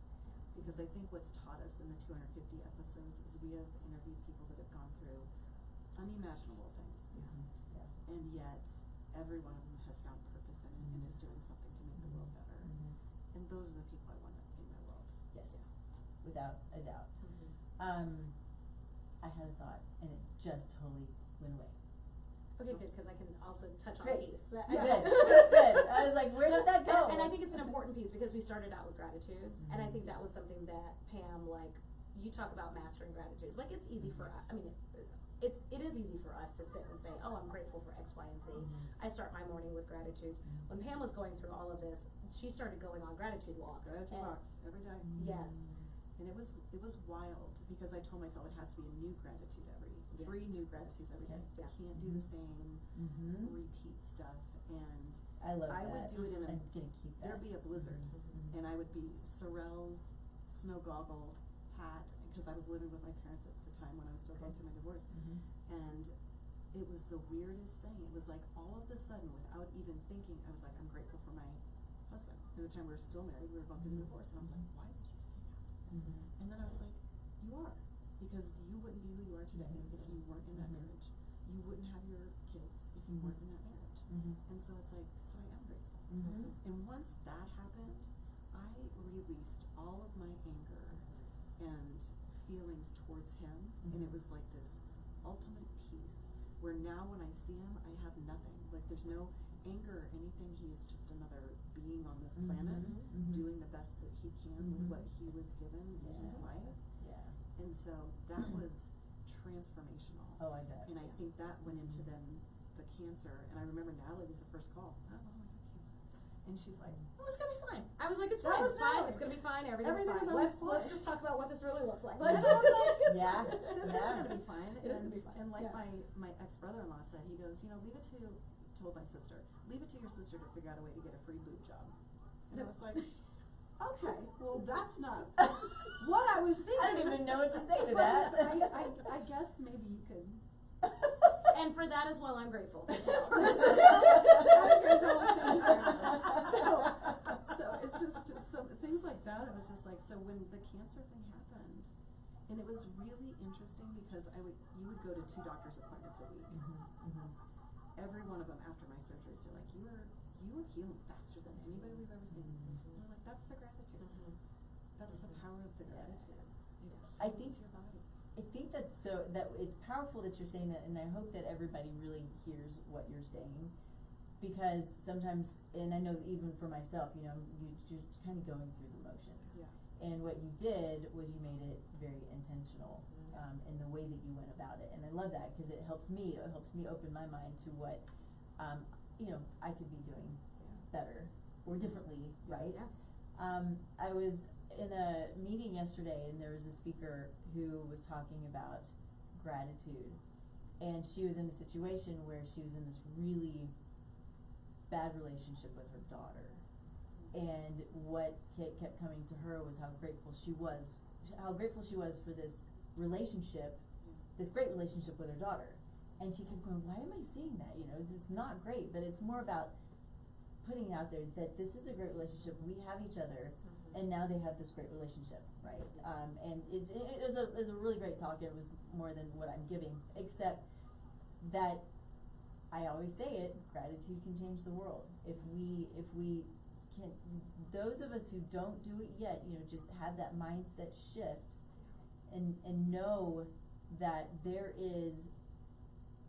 Because I think what's taught us in the 250 episodes is we have interviewed people that have gone through unimaginable things. And yet every one of them has found purpose in it and is doing something to make the world better. And those are the people I want in my world. Yes, without a doubt. I had a thought, and it just totally went away. Okay, good, because I can also touch on Great. peace. Good. I was like, where did that go? And I think it's an important piece because we started out with gratitudes, and I think that was something that Pam, you talk about mastering gratitudes. It's easy for us. I mean, it is easy for us to sit and say, oh, I'm grateful for X, Y, and Z. I start my morning with gratitudes. When Pam was going through all of this, she started going on gratitude walks. Gratitude walks every day. Yes. And it was wild because I told myself it has to be a new gratitude 3 new gratitudes every day. I can't do the same repeat stuff. And I love that. I would do it in I'm gonna keep that. There'd be a blizzard, and I would be Sorel's snow goggle hat, because I was living with my parents at the time when I was still going through my divorce. And it was the weirdest thing. It was like all of a sudden, without even thinking, I was like, I'm grateful for my husband. At the time we were still married, we were going through the divorce, and I was like, why would you say that? And then I was like, you are. Because you wouldn't be who you are today if you weren't in that marriage. You wouldn't have your kids if you weren't in that marriage. And so it's like, so I am grateful. And once that happened, I released all of my anger and feelings towards him, and it was like this ultimate peace, where now when I see him, I have nothing. Like there's no anger or anything. He is just another being on this planet, doing the best that he can with what he was given in his life. And so that was transformational. Oh, I bet. And I think that went into then the cancer. And I remember Natalie was the first call. Oh my God, cancer. And she's like, oh, it's gonna be fine. I was like, it's That fine, was it's fine, Natalie. it's gonna be fine, everything's Everything fine. was always Let's fine. just talk about what this really looks like. And I was like, This this is gonna be fine. It is gonna be fine. And like Yeah. my ex-brother-in-law said, he goes, leave it to, told my sister, leave it to your sister to figure out a way to get a free boob job. And I was like, okay, well that's not what I was thinking. I don't even know what to say to But that. I guess maybe you could. And for that as well, I'm grateful. I'm grateful. Thank you very much. So it's just some things like that. It was just like, so when the cancer thing happened, and it was really interesting because you would go to 2 doctor's appointments a week. Every one of them after my surgeries, they're like, you were healing faster than anybody we've ever seen. And I was like, that's the gratitudes. That's the power of the gratitudes. I think your body. I think that it's powerful that you're saying that, and I hope that everybody really hears what you're saying, because sometimes, and I know even for myself, you're kind of going through the motions. And what you did was you made it very intentional, in the way that you went about it. And I love that because it helps me open my mind to what, I could be doing better or differently, right? Yes. I was in a meeting yesterday and there was a speaker who was talking about gratitude, and she was in a situation where she was in this really bad relationship with her daughter, and what kept coming to her was how grateful she was for this relationship, this great relationship with her daughter. And she kept going, why am I seeing that? It's not great, but it's more about putting out there that this is a great relationship. We have each other, and now they have this great relationship, right? And it was a really great talk. It was more than what I'm giving, except that I always say it, gratitude can change the world. If we can, those of us who don't do it yet, just have that mindset shift and know that there is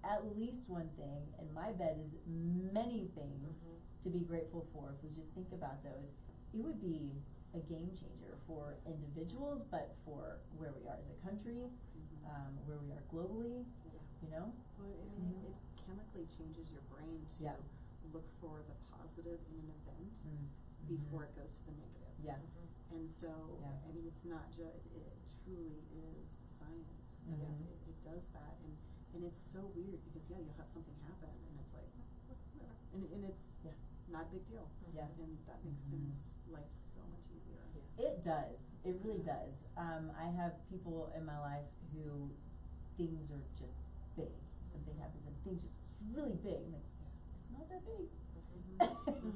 at least one thing, and my bet is many things to be grateful for. If we just think about those, it would be a game changer for individuals, but for where we are as a country, where we are globally, Well, it chemically changes your brain to look for the positive in an event before it goes to the negative. Yeah. And so, it's not just, it truly is science. It does that. And it's so weird because, you'll have something happen and it's like, whatever. And it's not a big deal. Yeah. And that makes things, life so much easier. It does. It really does. I have people in my life who things are just big. Something happens and things just really big. I'm like, it's not that big.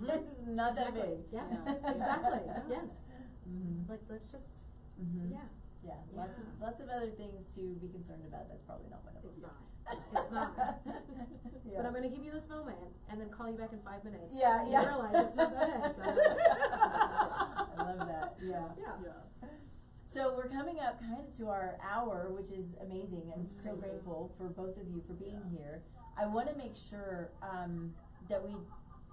This is not that big. Yeah. Exactly. Yes. Like, let's just, Yeah, lots of other things to be concerned about. That's probably not one of them. It's not. But I'm going to give you this moment and then call you back in 5 minutes. Yeah. And you realize it's not that. I love that. Yeah. So we're coming up kind of to our hour, which is amazing. I'm so grateful for both of you for being here. I want to make sure that we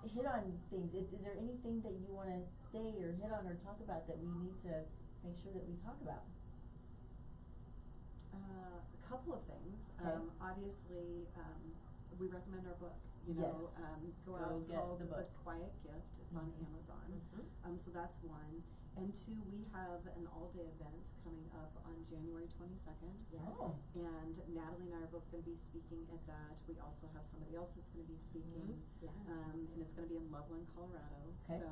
hit on things. Is there anything that you want to say or hit on or talk about that we need to make sure that we talk about? A couple of things. Okay. Obviously, we recommend our book. Yes. Go out. It's called the book. The Quiet Gift. It's on Amazon. So that's one. And two, we have an all-day event coming up on January 22nd. Yes. And Natalie and I are both going to be speaking at that. We also have somebody else that's going to be speaking. Yes. And it's going to be in Loveland, Colorado. Okay. So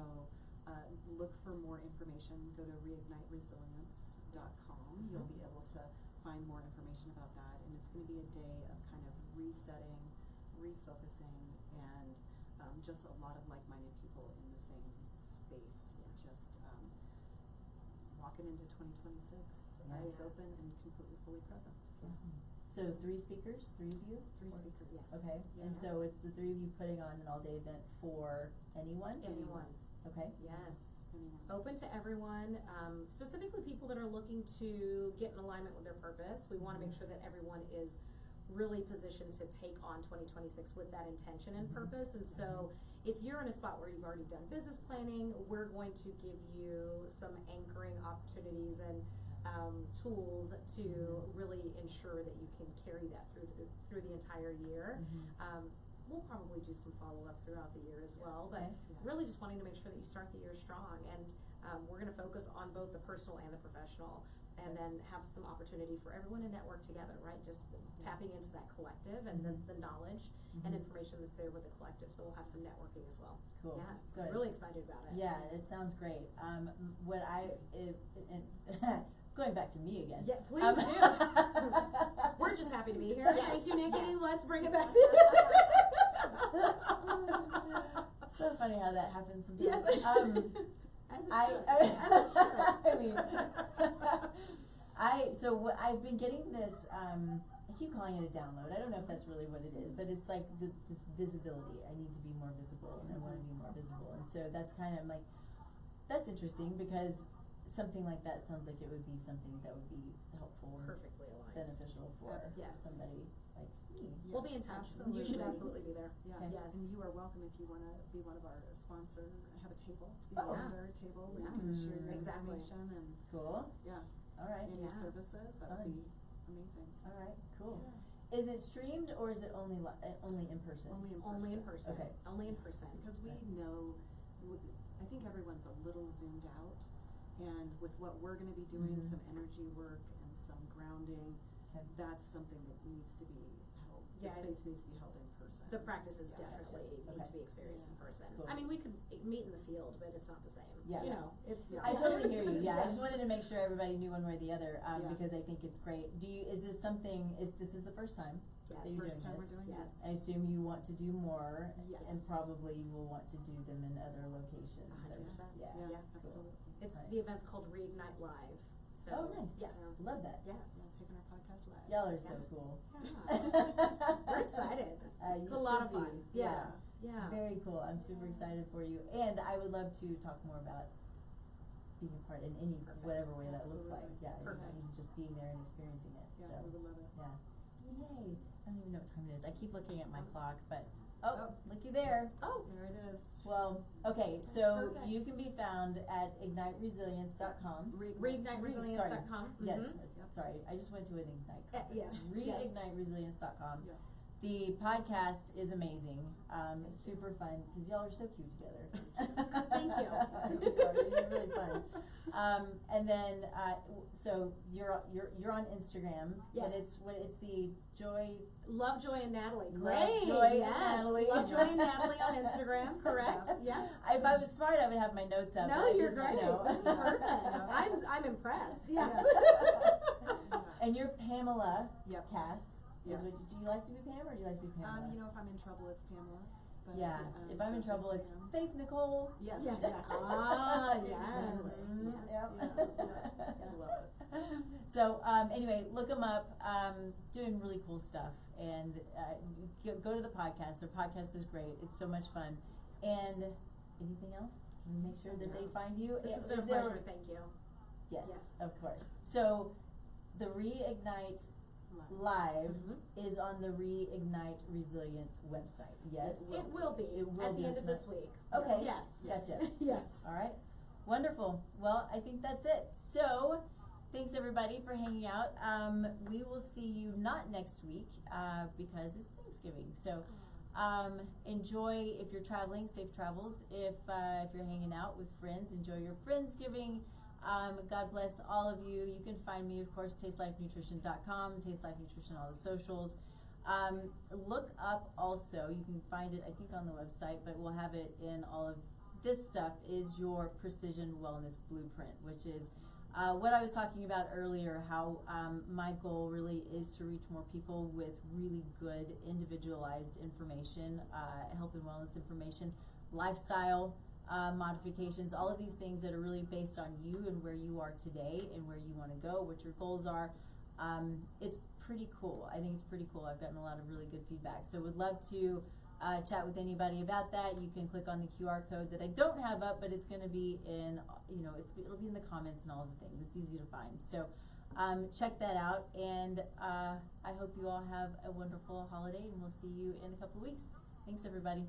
look for more information. Go to reigniteresilience.com. You'll be able to find more information about that. And it's going to be a day of kind of resetting, refocusing, and just a lot of like-minded people in the same space. Just walking into 2026, eyes open and completely fully present. Awesome. So 3 speakers, 3 of you? 3 speakers. Yes. Okay. And so it's the 3 of you putting on an all-day event for anyone? Anyone. Okay. Yes. Anyone. Open to everyone, specifically people that are looking to get in alignment with their purpose. We want to make sure that everyone is really positioned to take on 2026 with that intention and purpose. And so if you're in a spot where you've already done business planning, we're going to give you some anchoring opportunities and tools to really ensure that you can carry that through the entire year. We'll probably do some follow-up throughout the year as well, but really just wanting to make sure that you start the year strong. And we're going to focus on both the personal and the professional, and then have some opportunity for everyone to network together, right? Just tapping into that collective and the knowledge and information that's there with the collective. So we'll have some networking as well. Cool. Yeah, Good. Really excited about it. Yeah, it sounds great. Going back to me again. Yeah, please do. We're just happy to be here. Yes. Thank you, Nikki. Yes. Let's bring it back to you. So funny how that happens sometimes. Yes. As it should. I've been getting this, I keep calling it a download. I don't know if that's really what it is, but it's like this visibility. I need to be more visible, and I want to be more visible. And so that's kind of like, that's interesting because something like that sounds like it would be something that would be helpful, Perfectly aligned. beneficial for Yes. somebody like me. We'll be in touch. You should absolutely be there. Yeah. Okay. Yes. And you are welcome if you want to be one of our sponsors. Have a table, be Oh. a vendor table where Yeah. you can share your Exactly. information and Cool. yeah, All right. and your Yeah. services. That would be amazing. All right. Cool. Yeah. Is it streamed or is it only only in person? Only in person. Only in person. Okay. Only in person. Because we know, I think everyone's a little zoomed out, and with what we're going to be doing, Mhm. some energy work and some grounding, Okay. that's something that needs to be held. Yeah. The space needs to be held in person. The practices Yeah. definitely need Okay. to be experienced in person. Cool. I mean, we could meet in the field, but it's not the same. Yeah. You know, it's. Yeah. I totally hear you. Yeah, I just Yes. wanted to make sure everybody knew one way or the other, Yeah. because I think it's great. Is this something? This is the first time Yes. that you're First doing time this? we're doing Yes. this. I assume you want to do more, Yes. and probably you will want to do them in other locations. 100%. Yeah. Yeah, Yeah. absolutely. It's Right. the event's called Reignite Live. So. Oh, nice. Yes. Love that. Yes. Yeah, taking our podcast live. Y'all are so Yeah. cool. Yeah. We're excited. It's You a lot should of fun. be. Yeah. Yeah. Very cool. I'm super excited for you, and I would love to talk more about being a part in any Perfect. whatever way that looks like. Absolutely. Yeah, Perfect. even just being there and experiencing it. Yeah, So we would love it. yeah. Yay! I don't even know what time it is. I keep looking at my Oh. clock, but Oh. looky there. Oh. There it is. Well, okay, That's so perfect. you can be found at igniteresilience.com. Reigniteresilience.com. Yes, Mhm. sorry, I just went to an Ignite Yes. conference. Yes. Reigniteresilience.com. Yeah. The podcast is amazing, super fun, because y'all are so cute together. Thank you. You're really fun. And then, so you're on Instagram. Yes. And it's the Joy. Love Joy and Natalie. Love Great. Joy and yes. Natalie. Love Joy and Natalie on Instagram. Correct. Yeah. If I was smart, I would have my notes up. No, but I you're just, great. you know. This is perfect. I'm impressed. Yes. And you're Pamela Yep. Cass. Yeah. Do you like to be Pam or do you like to be Pamela? You know, if I'm in trouble, it's Pamela. But, Yeah. If I'm in so trouble, just it's Pam. Faith Nicole. Yes, Yes. exactly. Ah, yes. Exactly. Mhm, Yes. yep. I love it. So anyway, look them up. Doing really cool stuff, and go to the podcast. Their podcast is great. It's so much fun. And anything else? Make sure that they find you. This has been a Is there- pleasure. Thank you. Yes, Yes. of course. So the Reignite Live Mhm. is on the Reignite Resilience website. Yes. It will be It will at be. the end of this week. Okay. Yes. Gotcha. Yes. All right. Wonderful. Well, I think that's it. So, thanks everybody for hanging out. We will see you not next week because it's Thanksgiving. So, enjoy if you're traveling. Safe travels. If you're hanging out with friends, enjoy your Friendsgiving. God bless all of you. You can find me, of course, tastelifenutrition.com, Taste Life Nutrition, all the socials. Look up also, you can find it, I think, on the website, but we'll have it in all of this stuff, is your Precision Wellness Blueprint, which is what I was talking about earlier, how my goal really is to reach more people with really good individualized information, health and wellness information, lifestyle modifications, all of these things that are really based on you and where you are today and where you want to go, what your goals are. It's pretty cool. I think it's pretty cool. I've gotten a lot of really good feedback. So would love to chat with anybody about that. You can click on the QR code that I don't have up, but it's going to be in, it'll be in the comments and all of the things. It's easy to find. So check that out, and I hope you all have a wonderful holiday, and we'll see you in a couple of weeks. Thanks, everybody.